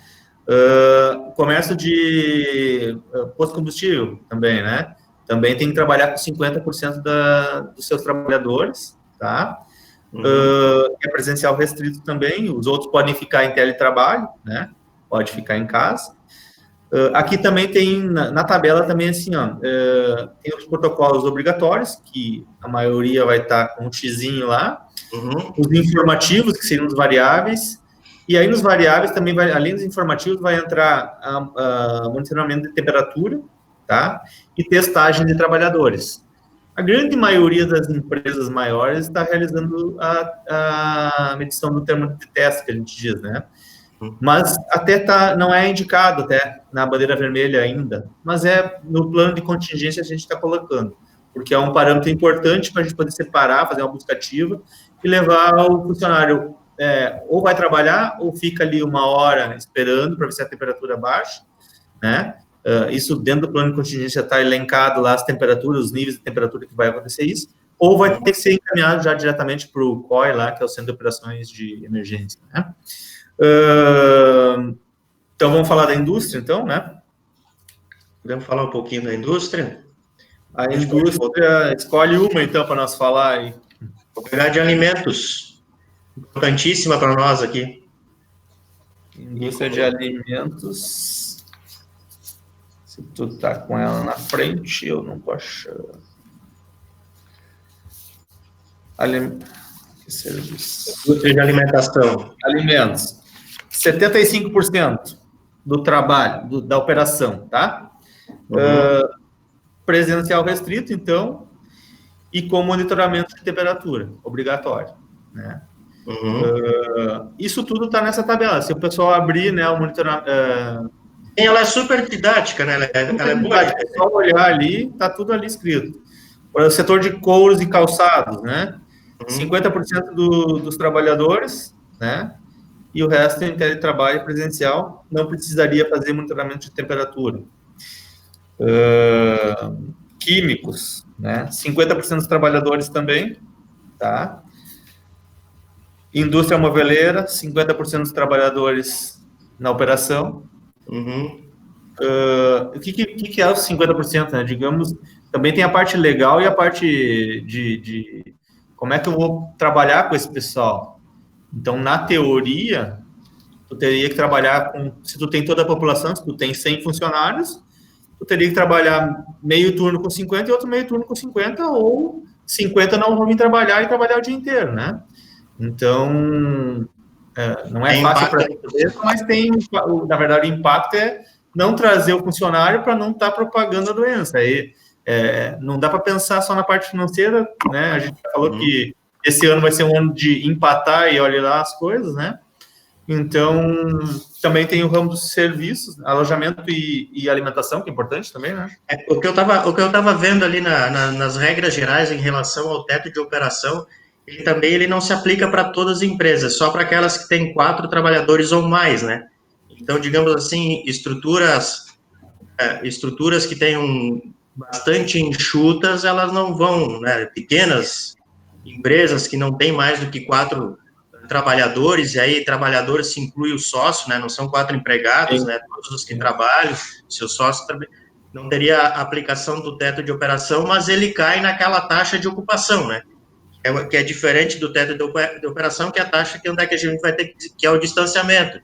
Comércio de posto de combustível também, né? Também tem que trabalhar com 50% dos seus trabalhadores, tá? É presencial restrito também. Os outros podem ficar em teletrabalho, né? Pode ficar em casa. Aqui também tem, na tabela também, assim, tem os protocolos obrigatórios, que a maioria vai estar com um xizinho lá, os informativos, que seriam os variáveis, e aí nos variáveis também, além dos informativos, vai entrar monitoramento de temperatura, tá? E testagem de trabalhadores. A grande maioria das empresas maiores está realizando a medição do termômetro de teste, que a gente diz, né? Mas até não é indicado até na bandeira vermelha ainda, mas no plano de contingência a gente está colocando, porque é um parâmetro importante para a gente poder separar, fazer uma busca ativa e levar o funcionário ou vai trabalhar ou fica ali uma hora esperando para ver se a temperatura baixa, né? Isso dentro do plano de contingência está elencado lá as temperaturas, os níveis de temperatura que vai acontecer isso, ou vai ter que ser encaminhado já diretamente para o COI lá, que é o Centro de Operações de Emergência, né? Então, vamos falar da indústria, então, né? Podemos falar um pouquinho da indústria? A indústria, escolhe uma, então, para nós falar aí. Vou pegar de alimentos, importantíssima para nós aqui. Indústria de alimentos. Se tu tá com ela na frente, eu não posso achar. Serviço. Indústria de alimentação. Alimentos. 75% do trabalho, da operação, tá? Presencial restrito, então, e com monitoramento de temperatura, obrigatório, né? Isso tudo está nessa tabela. Se o pessoal abrir, né, o monitoramento... Ela é super didática, né? Ela é boa. É só olhar ali, está tudo ali escrito. O setor de couros e calçados, né? 50% dos trabalhadores, né? E o resto em teletrabalho presencial, não precisaria fazer monitoramento de temperatura. Químicos, né? 50% dos trabalhadores também, tá? Indústria moveleira, 50% dos trabalhadores na operação. O que é os 50%, né? Digamos, também tem a parte legal e a parte de como é que eu vou trabalhar com esse pessoal. Então, na teoria, tu teria que trabalhar com... Se tu tem toda a população, se tu tem 100 funcionários, tu teria que trabalhar meio turno com 50 e outro meio turno com 50, ou 50 não vão vir trabalhar e trabalhar o dia inteiro, né? Então, não é fácil para eles, mas tem... Na verdade, o impacto é não trazer o funcionário para não estar propagando a doença. Aí, não dá para pensar só na parte financeira, né? A gente falou que esse ano vai ser um ano de empatar e olhar lá as coisas, né? Então, também tem o ramo dos serviços, alojamento e alimentação, que é importante também, né? O que eu tava vendo ali nas regras gerais em relação ao teto de operação, ele não se aplica para todas as empresas, só para aquelas que têm 4 trabalhadores ou mais, né? Então, digamos assim, estruturas que tenham bastante enxutas, elas não vão, né? Pequenas empresas que não têm mais do que 4 trabalhadores, e aí trabalhadores se inclui o sócio, né? Não são 4 empregados, né? Todos os que trabalham, seu sócio não teria a aplicação do teto de operação, mas ele cai naquela taxa de ocupação, né? Que é diferente do teto de operação, que é a taxa que onde é que a gente vai ter, que é o distanciamento.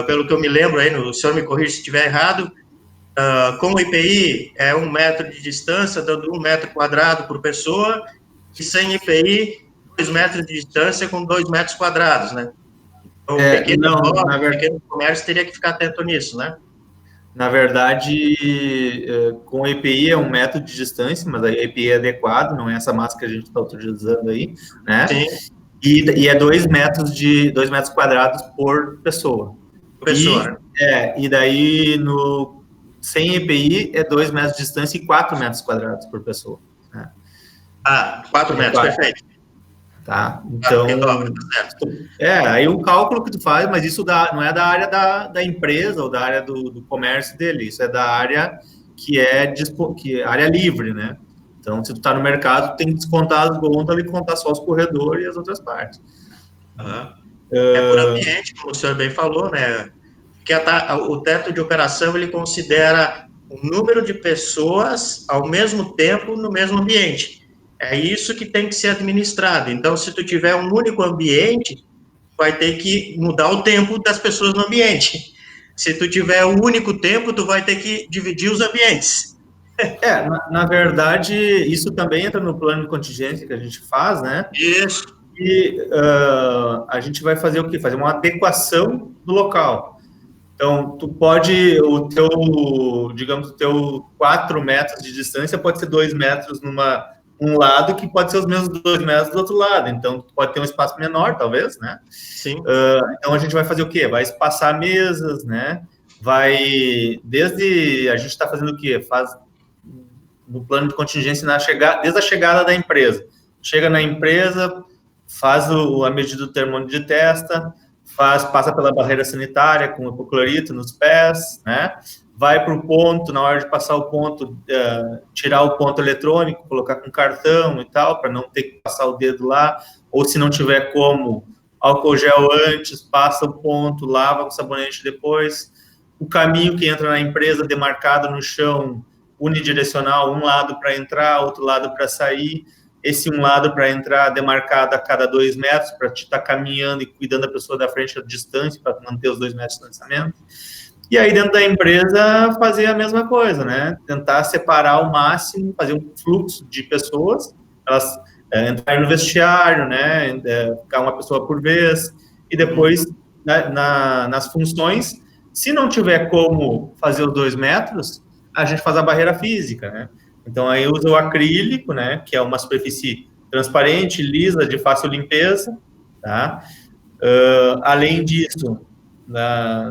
Pelo que eu me lembro, aí, o senhor me corrija se estiver errado, com o IPI é 1 metro de distância, dando 1 metro quadrado por pessoa, e sem IPI, 2 metros de distância com 2 metros quadrados, né? Então, pequeno comércio teria que ficar atento nisso, né? Na verdade, com o EPI é 1 metro de distância, mas aí o EPI é adequado, não é essa máscara que a gente está utilizando aí, né? Sim. E é 2 metros quadrados por pessoa. E daí, sem EPI, é 2 metros de distância e 4 metros quadrados por pessoa. Né? 4 metros, perfeito. Tá? Então, aí o cálculo que tu faz, mas isso não é da área da empresa ou da área do comércio dele, isso é da área que é área livre, né? Então, se tu tá no mercado, tem que descontar as gôndolas e contar só os corredores e as outras partes. Por ambiente, como o senhor bem falou, né? Que o teto de operação, ele considera o número de pessoas ao mesmo tempo no mesmo ambiente. É isso que tem que ser administrado. Então, se tu tiver um único ambiente, vai ter que mudar o tempo das pessoas no ambiente. Se tu tiver um único tempo, tu vai ter que dividir os ambientes. Na verdade, isso também entra no plano de contingência que a gente faz, né? Isso. E a gente vai fazer o quê? Fazer uma adequação do local. Então, tu pode, o teu 4 metros de distância pode ser 2 metros um lado, que pode ser os mesmos 2 metros do outro lado. Então, pode ter um espaço menor, talvez, né? Sim. Então, a gente vai fazer o quê? Vai espaçar mesas, né? A gente está fazendo o quê? Faz no plano de contingência desde a chegada da empresa. Chega na empresa, faz a medida do termômetro de testa, passa pela barreira sanitária com hipoclorito nos pés, né? Vai para o ponto, na hora de passar o ponto, tirar o ponto eletrônico, colocar com cartão e tal, para não ter que passar o dedo lá, ou se não tiver como, álcool gel antes, passa o ponto, lava com sabonete depois. O caminho que entra na empresa demarcado no chão, unidirecional, um lado para entrar, outro lado para sair. esse um lado para entrar demarcado a cada 2 metros, para te estar caminhando e cuidando da pessoa da frente a distância, para manter os 2 metros de distanciamento. E aí, dentro da empresa, fazer a mesma coisa, né? Tentar separar ao máximo, fazer um fluxo de pessoas, elas entrarem no vestiário, né? Ficar uma pessoa por vez, e depois, nas funções, se não tiver como fazer os 2 metros, a gente faz a barreira física, né? Então, aí usa o acrílico, né? Que é uma superfície transparente, lisa, de fácil limpeza, tá? Além disso,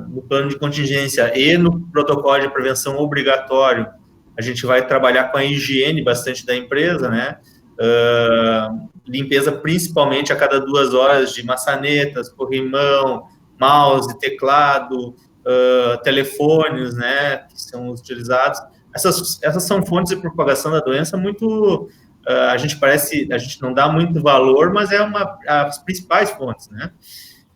no plano de contingência e no protocolo de prevenção obrigatório, a gente vai trabalhar com a higiene bastante da empresa, né? Limpeza principalmente a cada 2 horas de maçanetas, corrimão, mouse, teclado, telefones, né? Que são utilizados. Essas são fontes de propagação da doença muito... a gente não dá muito valor, mas é as principais fontes, né?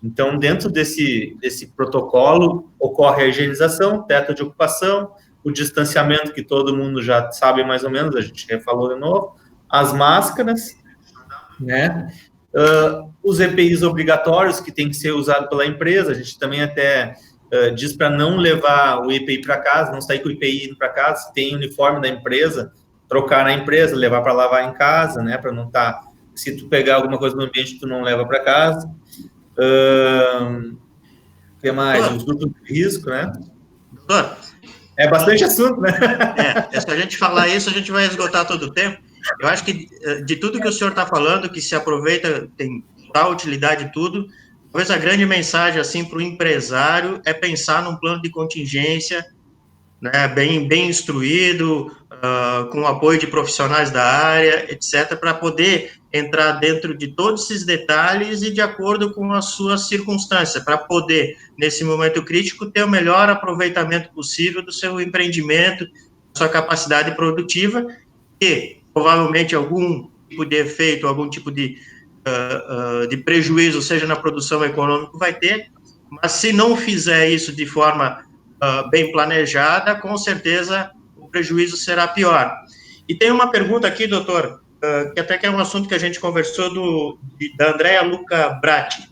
Então, dentro desse protocolo, ocorre a higienização, teto de ocupação, o distanciamento, que todo mundo já sabe mais ou menos, a gente falou de novo, as máscaras, né? Os EPIs obrigatórios, que tem que ser usado pela empresa, a gente também até diz para não levar o EPI para casa, não sair com o EPI indo para casa, se tem uniforme da empresa, trocar na empresa, levar para lavar em casa, né? Para não estar... Se tu pegar alguma coisa no ambiente, tu não leva para casa. O que mais? Os grupos de risco, né? Doutor, é bastante assunto, né? Se a gente falar isso, a gente vai esgotar todo o tempo. Eu acho que de tudo que o senhor está falando, que se aproveita, tem total utilidade e tudo, talvez a grande mensagem, assim, para o empresário é pensar num plano de contingência, né, bem instruído, com o apoio de profissionais da área, etc., para poder entrar dentro de todos esses detalhes e de acordo com a sua circunstância, para poder, nesse momento crítico, ter o melhor aproveitamento possível do seu empreendimento, da sua capacidade produtiva, e provavelmente algum tipo de efeito, algum tipo de prejuízo, seja na produção econômica, vai ter, mas se não fizer isso de forma bem planejada, com certeza o prejuízo será pior. E tem uma pergunta aqui, doutor, que até que é um assunto que a gente conversou da Andréa Luca Bratti.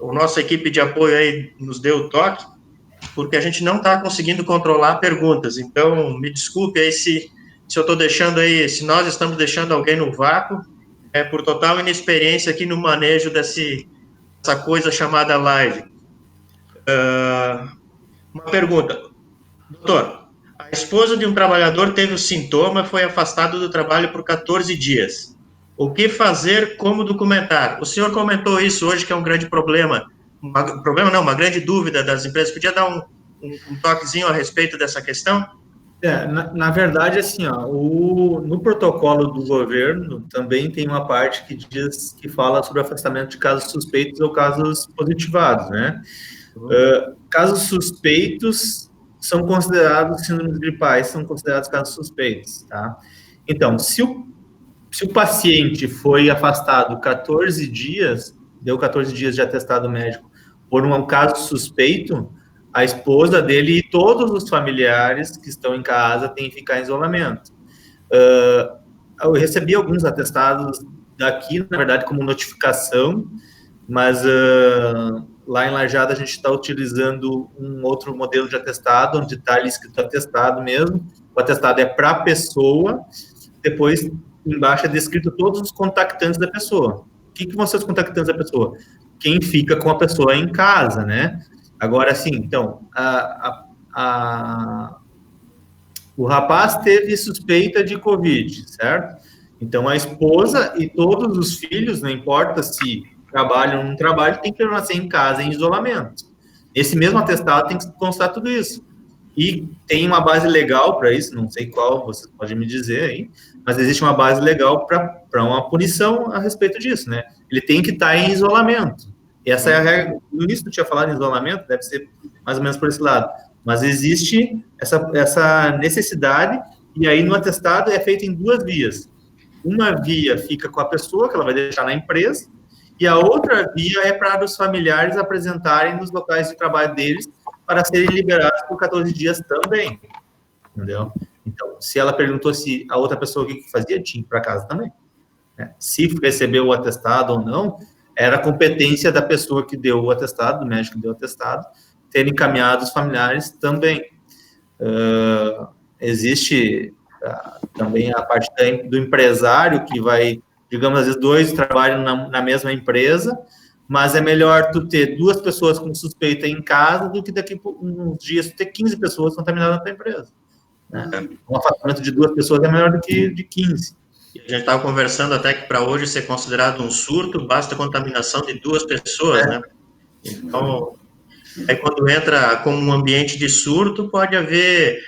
A nossa equipe de apoio aí nos deu o toque, porque a gente não está conseguindo controlar perguntas. Então, me desculpe aí se eu estou deixando aí, se nós estamos deixando alguém no vácuo, por total inexperiência aqui no manejo dessa coisa chamada live. Uma pergunta. Doutor, a esposa de um trabalhador teve o sintoma e foi afastado do trabalho por 14 dias. O que fazer, como documentar? O senhor comentou isso hoje, que é um grande problema. Uma grande dúvida das empresas. Podia dar um toquezinho a respeito dessa questão? Na verdade, assim, no protocolo do governo também tem uma parte que fala sobre afastamento de casos suspeitos ou casos positivados, né? Casos suspeitos são considerados síndromes gripais, são considerados casos suspeitos, tá? Então, se o paciente foi afastado 14 dias, deu 14 dias de atestado médico por um caso suspeito, a esposa dele e todos os familiares que estão em casa têm que ficar em isolamento. Eu recebi alguns atestados daqui, na verdade, como notificação, mas lá em Lajeado a gente está utilizando um outro modelo de atestado, onde está ali escrito atestado mesmo. O atestado é para a pessoa, depois embaixo é descrito todos os contactantes da pessoa. O que vão ser os contactantes da pessoa? Quem fica com a pessoa em casa, né? Agora, sim, então, o rapaz teve suspeita de Covid, certo? Então, a esposa e todos os filhos, não importa se trabalham ou não trabalham, tem que permanecer em casa, em isolamento. Esse mesmo atestado tem que constar tudo isso. E tem uma base legal para isso, não sei qual, você pode me dizer aí, mas existe uma base legal para uma punição a respeito disso, né? Ele tem que estar em isolamento. E essa é a regra. No início, eu tinha falado em isolamento, deve ser mais ou menos por esse lado. Mas existe essa necessidade, e aí no atestado é feito em 2 vias. Uma via fica com a pessoa, que ela vai deixar na empresa, e a outra via é para os familiares apresentarem nos locais de trabalho deles para serem liberados por 14 dias também. Entendeu? Então, se ela perguntou se a outra pessoa o que fazia, tinha que ir para casa também. né? Se recebeu o atestado ou não, era competência da pessoa que deu o atestado, do médico que deu o atestado, ter encaminhado os familiares também. Existe também a parte do empresário que vai, digamos, às vezes 2 trabalham na mesma empresa, mas é melhor tu ter 2 pessoas com suspeita em casa do que daqui a uns dias tu ter 15 pessoas contaminadas na tua empresa, né? Um afastamento de 2 pessoas é melhor do que de 15. A gente estava conversando até que para hoje ser considerado um surto, basta a contaminação de 2 pessoas, né? Então, aí quando entra como um ambiente de surto, pode haver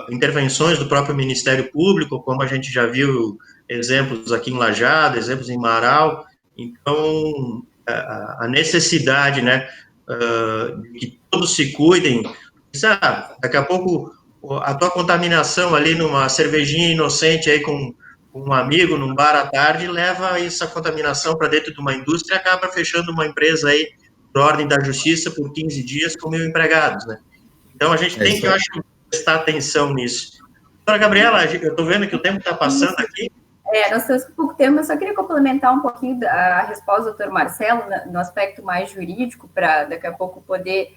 intervenções do próprio Ministério Público, como a gente já viu exemplos aqui em Lajeado, exemplos em Marau. Então, a necessidade, né, de que todos se cuidem. Daqui a pouco, a tua contaminação ali numa cervejinha inocente aí com um amigo num bar à tarde leva essa contaminação para dentro de uma indústria e acaba fechando uma empresa aí por ordem da justiça por 15 dias com 1.000 empregados, né? Então, a gente tem que, eu acho, prestar atenção nisso. Doutora Gabriela, eu estou vendo que o tempo está passando aqui. Nós temos pouco tempo, eu só queria complementar um pouquinho a resposta do doutor Marcelo no aspecto mais jurídico, para daqui a pouco poder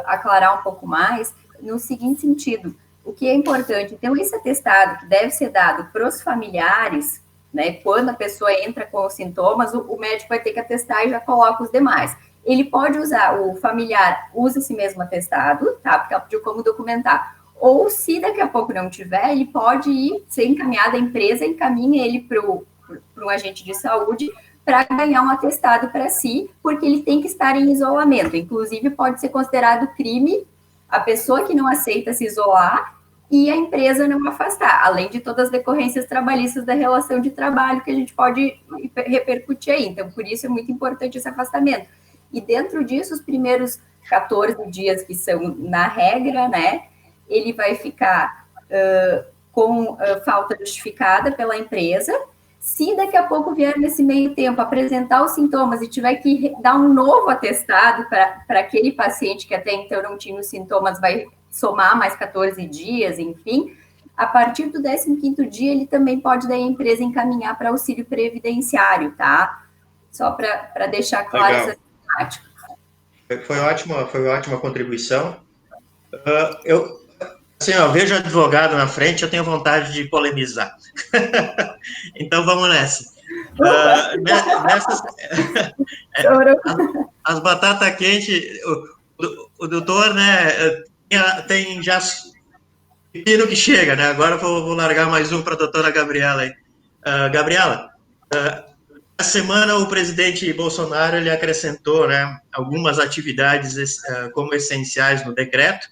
aclarar um pouco mais, no seguinte sentido: o que é importante, então, esse atestado que deve ser dado para os familiares, né, quando a pessoa entra com os sintomas, o médico vai ter que atestar e já coloca os demais. Ele pode usar, o familiar usa esse mesmo atestado, tá? Porque ela pediu como documentar. Ou, se daqui a pouco não tiver, ele pode ser encaminhado, a empresa encaminha ele para um agente de saúde para ganhar um atestado para si, porque ele tem que estar em isolamento. Inclusive, pode ser considerado crime a pessoa que não aceita se isolar e a empresa não afastar, além de todas as decorrências trabalhistas da relação de trabalho que a gente pode repercutir aí. Então, por isso é muito importante esse afastamento. E dentro disso, os primeiros 14 dias que são na regra, né, ele vai ficar com falta justificada pela empresa. Se daqui a pouco vier nesse meio tempo apresentar os sintomas e tiver que dar um novo atestado para aquele paciente que até então não tinha os sintomas, vai somar mais 14 dias, enfim, a partir do 15º dia, ele também pode daí a empresa encaminhar para auxílio previdenciário, tá? Só para deixar claro essa temática. Foi ótima contribuição. Assim, eu vejo advogado na frente, eu tenho vontade de polemizar. Então, vamos nessa. As batatas quentes, o doutor, né, tem já pepino que chega, né? Agora eu vou largar mais um para a doutora Gabriela aí. Gabriela, essa semana o presidente Bolsonaro ele acrescentou, né, algumas atividades como essenciais no decreto,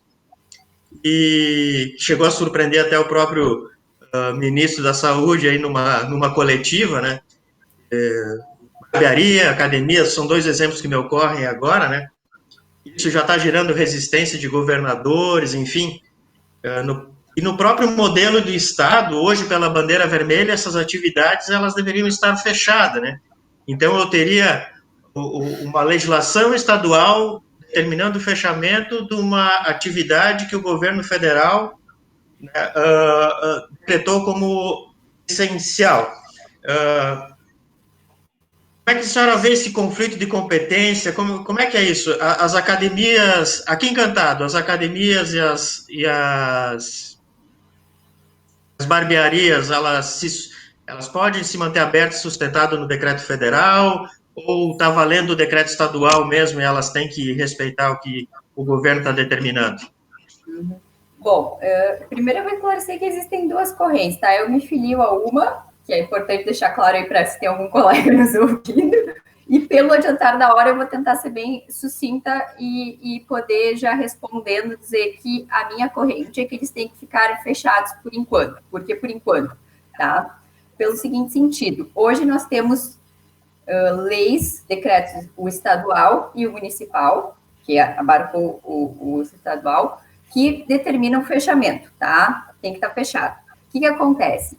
e chegou a surpreender até o próprio ministro da Saúde aí numa coletiva, né? Barbearia, academia, são 2 exemplos que me ocorrem agora, né? Isso já está gerando resistência de governadores, enfim. E no próprio modelo do Estado, hoje, pela bandeira vermelha, essas atividades elas deveriam estar fechadas, né? Então, eu teria uma legislação estadual determinando o fechamento de uma atividade que o governo federal decretou como essencial. Como é que a senhora vê esse conflito de competência? Como é que é isso? As academias, aqui em Encantado, as academias e as barbearias, elas podem se manter abertas e sustentadas no decreto federal, ou está valendo o decreto estadual mesmo e elas têm que respeitar o que o governo está determinando? Bom, primeiro eu vou esclarecer que existem 2 correntes, tá? Eu me filio a uma, que é importante deixar claro aí para se tem algum colega nos ouvindo, e pelo adiantar da hora eu vou tentar ser bem sucinta e poder já respondendo, dizer que a minha corrente é que eles têm que ficar fechados por enquanto. Por que por enquanto? Tá? Pelo seguinte sentido, hoje nós temos leis, decretos, o estadual e o municipal, que abarcou o estadual, que determinam o fechamento, tá? Tem que estar fechado. O que acontece?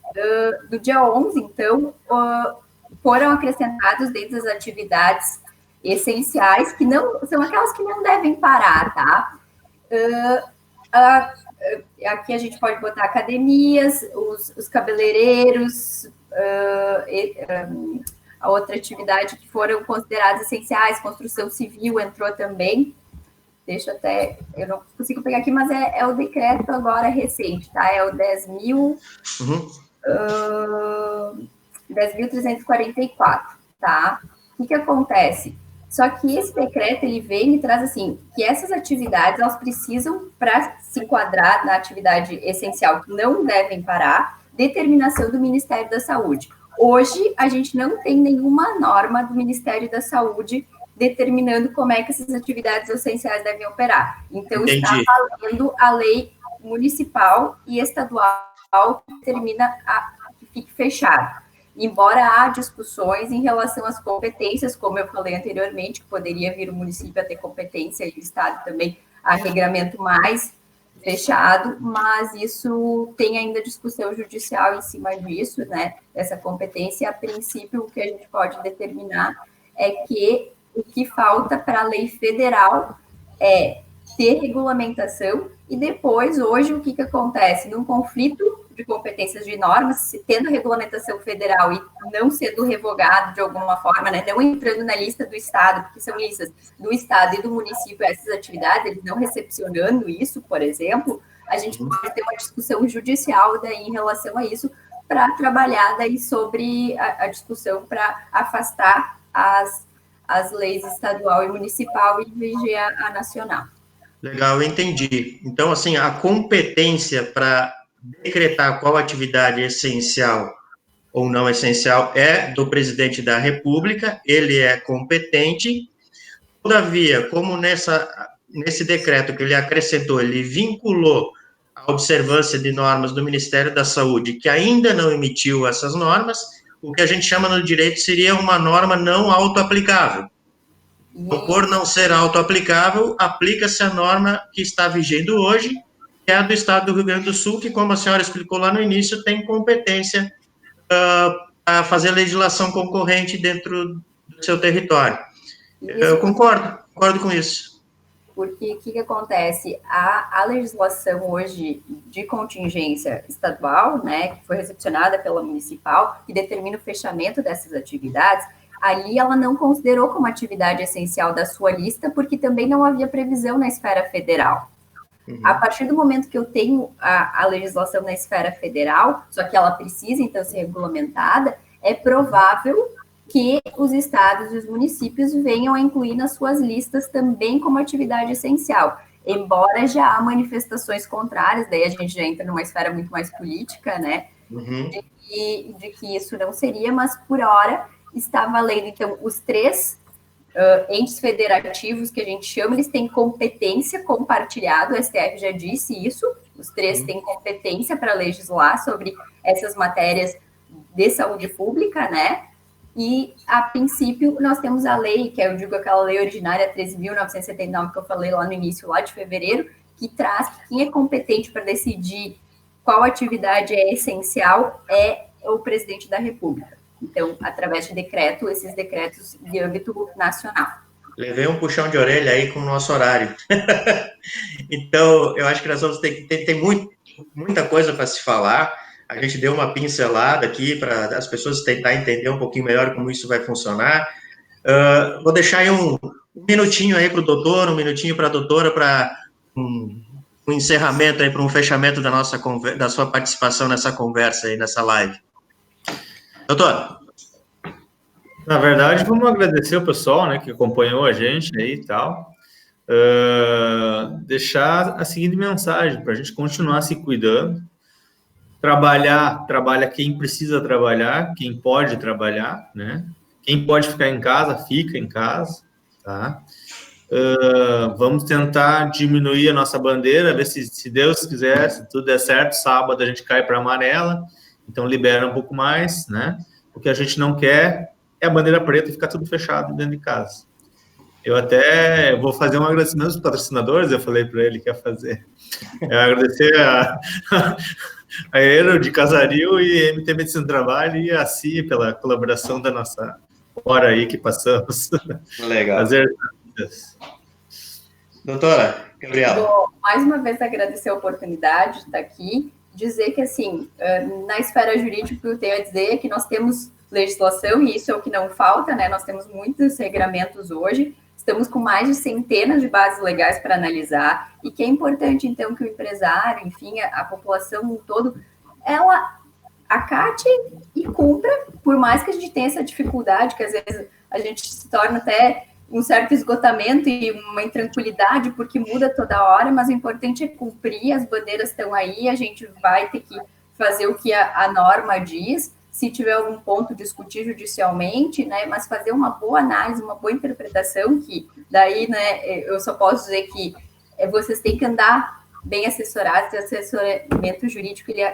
Do dia 11, então, foram acrescentados dentro das atividades essenciais, que não são aquelas que não devem parar, tá? Aqui a gente pode botar academias, os cabeleireiros, a outra atividade que foram consideradas essenciais, construção civil entrou também. Deixa até, eu não consigo pegar aqui, mas é o decreto agora recente, tá? É o 10.344, tá? O que acontece? Só que esse decreto, ele vem e traz assim, que essas atividades, elas precisam, para se enquadrar na atividade essencial, não devem parar, determinação do Ministério da Saúde. Hoje, a gente não tem nenhuma norma do Ministério da Saúde determinando como é que essas atividades essenciais devem operar. Então, Entendi. está valendo a lei municipal e estadual que determina que fique fechado. Embora há discussões em relação às competências, como eu falei anteriormente, que poderia vir o município a ter competência e o Estado também a regramento mais fechado, mas isso tem ainda discussão judicial em cima disso, né? Essa competência, a princípio, o que a gente pode determinar é que o que falta para a lei federal é ter regulamentação e depois, hoje, o que acontece? Num conflito de competências de normas, tendo regulamentação federal e não sendo revogado de alguma forma, né? Não entrando na lista do Estado, porque são listas do Estado e do município essas atividades, eles não recepcionando isso, por exemplo, a gente pode ter uma discussão judicial daí em relação a isso, para trabalhar daí sobre a discussão para afastar as leis estadual e municipal e vigiar a nacional. Legal, eu entendi. Então, assim, a competência para decretar qual atividade é essencial ou não essencial é do presidente da República, ele é competente. Todavia, como nesse decreto que ele acrescentou, ele vinculou a observância de normas do Ministério da Saúde, que ainda não emitiu essas normas, o que a gente chama no direito seria uma norma não autoaplicável. Então, por não ser autoaplicável, aplica-se a norma que está vigendo hoje, que é a do Estado do Rio Grande do Sul, que, como a senhora explicou lá no início, tem competência a fazer legislação concorrente dentro do seu território. Eu concordo com isso. Porque o que acontece? A legislação hoje de contingência estadual, né, que foi recepcionada pela municipal, que determina o fechamento dessas atividades, ali ela não considerou como atividade essencial da sua lista, porque também não havia previsão na esfera federal. A partir do momento que eu tenho a legislação na esfera federal, só que ela precisa, então, ser regulamentada, é provável que os estados e os municípios venham a incluir nas suas listas também como atividade essencial. Embora já há manifestações contrárias, daí a gente já entra numa esfera muito mais política, né, de que isso não seria, mas por hora está valendo, então, os três entes federativos que a gente chama, eles têm competência compartilhada, o STF já disse isso, os três têm competência para legislar sobre essas matérias de saúde pública, né? E, a princípio, nós temos a lei, que eu digo aquela lei originária 13.979, que eu falei lá no início, lá de fevereiro, que traz que quem é competente para decidir qual atividade é essencial é o presidente da República. Então, através de decreto, esses decretos de âmbito nacional. Levei um puxão de orelha aí com o nosso horário. Então, eu acho que nós vamos ter muita coisa para se falar. A gente deu uma pincelada aqui para as pessoas tentar entender um pouquinho melhor como isso vai funcionar. Vou deixar aí um minutinho aí para o doutor, um minutinho para a doutora, para um encerramento aí, para um fechamento da sua participação nessa conversa aí, nessa live. Doutor? Na verdade, vamos agradecer o pessoal, né, que acompanhou a gente aí e tal. Deixar a seguinte mensagem, para a gente continuar se cuidando. Trabalha quem precisa trabalhar, quem pode trabalhar, né? Quem pode ficar em casa, fica em casa, tá? Vamos tentar diminuir a nossa bandeira, ver se Deus quiser, se tudo der certo, sábado a gente cai para amarela, então libera um pouco mais, né? O que a gente não quer é a bandeira preta e ficar tudo fechado dentro de casa. Eu até vou fazer um agradecimento aos patrocinadores, eu falei para ele que ia fazer. Agradecer a Aero de Casaril e MT Medicina do Trabalho e a CIA pela colaboração da nossa hora aí que passamos. Legal. Fazer... Doutora Gabriela. Vou mais uma vez agradecer a oportunidade de estar aqui. dizer que, assim, na esfera jurídica, o que eu tenho a dizer é que nós temos legislação, e isso é o que não falta, né? Nós temos muitos regramentos hoje, estamos com mais de centenas de bases legais para analisar, e que é importante, então, que o empresário, enfim, a população no todo, ela acate e cumpra, por mais que a gente tenha essa dificuldade, que às vezes a gente se torna até um certo esgotamento e uma intranquilidade, porque muda toda hora, mas o importante é cumprir, as bandeiras estão aí, a gente vai ter que fazer o que a norma diz, se tiver algum ponto, discutir judicialmente, né, mas fazer uma boa análise, uma boa interpretação, que daí, né, eu só posso dizer que vocês têm que andar bem assessorados, o assessoramento jurídico, ele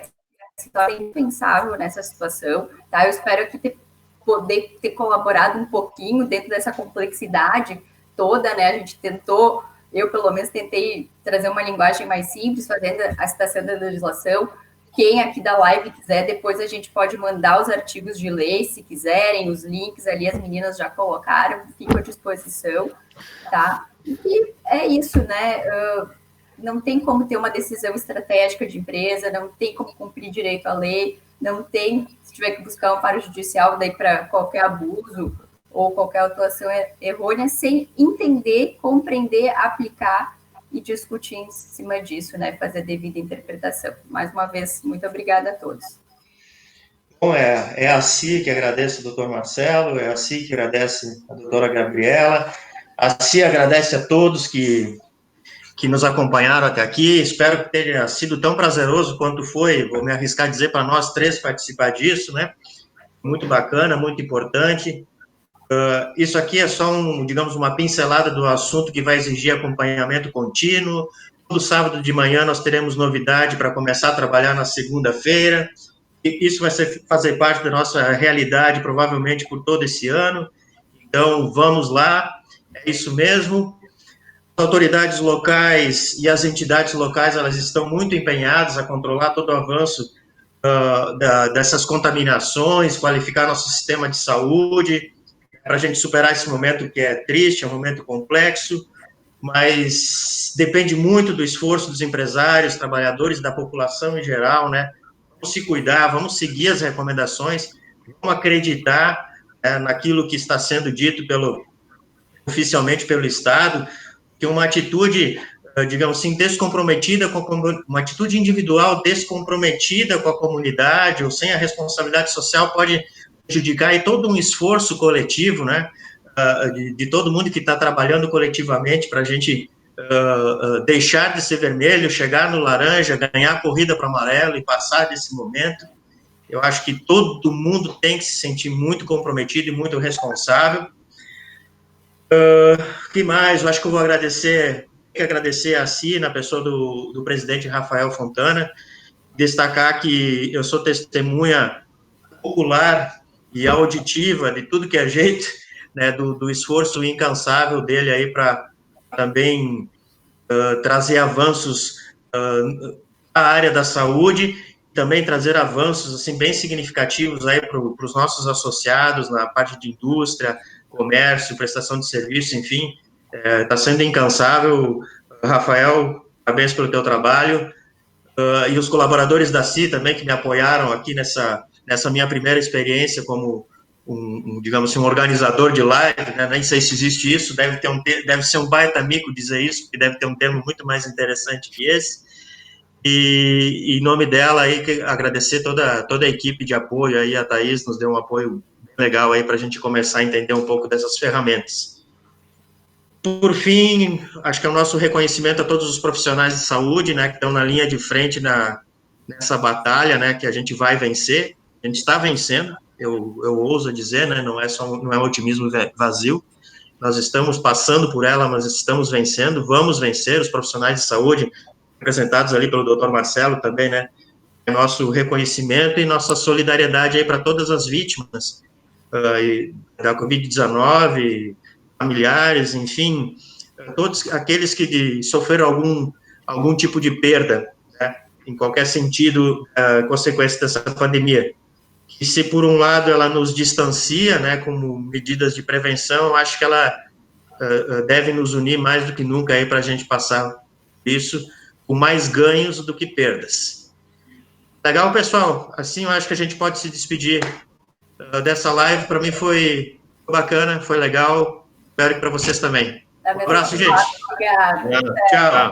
se torna indispensável nessa situação, tá? Eu espero aqui poder ter colaborado um pouquinho dentro dessa complexidade toda, né? A gente tentou, eu pelo menos tentei trazer uma linguagem mais simples, fazendo a citação da legislação. Quem aqui da live quiser, depois a gente pode mandar os artigos de lei, se quiserem, os links ali, as meninas já colocaram, fico à disposição, tá? E é isso, né? Não tem como ter uma decisão estratégica de empresa, não tem como cumprir direito à lei, não tem, se tiver que buscar um amparo judicial daí para qualquer abuso ou qualquer atuação errônea, sem entender, compreender, aplicar e discutir em cima disso, né? Fazer a devida interpretação. Mais uma vez, muito obrigada a todos. Bom, é a Si que agradece o doutor Marcelo, é a Si que agradece a doutora Gabriela, a Si agradece a todos que nos acompanharam até aqui. Espero que tenha sido tão prazeroso quanto foi, vou me arriscar a dizer, para nós três participar disso, né? Muito bacana, muito importante. Isso aqui é só, digamos, uma pincelada do assunto que vai exigir acompanhamento contínuo. Todo sábado de manhã nós teremos novidade para começar a trabalhar na segunda-feira. Isso vai fazer parte da nossa realidade, provavelmente, por todo esse ano. Então, vamos lá, é isso mesmo. As autoridades locais e as entidades locais, elas estão muito empenhadas a controlar todo o avanço dessas contaminações, qualificar nosso sistema de saúde, para a gente superar esse momento que é triste, é um momento complexo, mas depende muito do esforço dos empresários, trabalhadores, da população em geral, né? Vamos se cuidar, vamos seguir as recomendações, vamos acreditar naquilo que está sendo dito oficialmente pelo Estado, que uma atitude, digamos assim, descomprometida, uma atitude individual descomprometida com a comunidade ou sem a responsabilidade social pode prejudicar aí todo um esforço coletivo, né, de todo mundo que está trabalhando coletivamente para a gente deixar de ser vermelho, chegar no laranja, ganhar a corrida para amarelo e passar desse momento. Eu acho que todo mundo tem que se sentir muito comprometido e muito responsável. Que mais? Eu acho que eu vou agradecer a Si, na pessoa do presidente Rafael Fontana, destacar que eu sou testemunha popular e auditiva de tudo que é jeito, né, do esforço incansável dele aí para também trazer avanços à área da saúde, também trazer avanços assim bem significativos aí para os nossos associados na parte de indústria, comércio, prestação de serviço, enfim, está sendo incansável. Rafael, parabéns pelo teu trabalho, e os colaboradores da Si também, que me apoiaram aqui nessa minha primeira experiência como, digamos assim, um organizador de live, né? Nem sei se existe isso, deve ser um baita mico dizer isso, porque deve ter um termo muito mais interessante que esse, e em nome dela, aí, agradecer toda a equipe de apoio, aí a Thaís nos deu um apoio legal aí para a gente começar a entender um pouco dessas ferramentas. Por fim, acho que é o nosso reconhecimento a todos os profissionais de saúde, né, que estão na linha de frente nessa batalha, né, que a gente vai vencer. A gente está vencendo, eu ouso dizer, né, não é um otimismo vazio. Nós estamos passando por ela, mas estamos vencendo, vamos vencer. Os profissionais de saúde, representados ali pelo Dr. Marcelo também, né, nosso reconhecimento e nossa solidariedade aí para todas as vítimas da Covid-19, familiares, enfim, todos aqueles que sofreram algum tipo de perda, né, em qualquer sentido, consequência dessa pandemia. E se, por um lado, ela nos distancia, né, como medidas de prevenção, acho que ela deve nos unir mais do que nunca aí para a gente passar isso com mais ganhos do que perdas. Legal, pessoal. Assim eu acho que a gente pode se despedir dessa live. Para mim foi bacana, foi legal. Espero que para vocês também. Um abraço, gente. Obrigada. Tchau.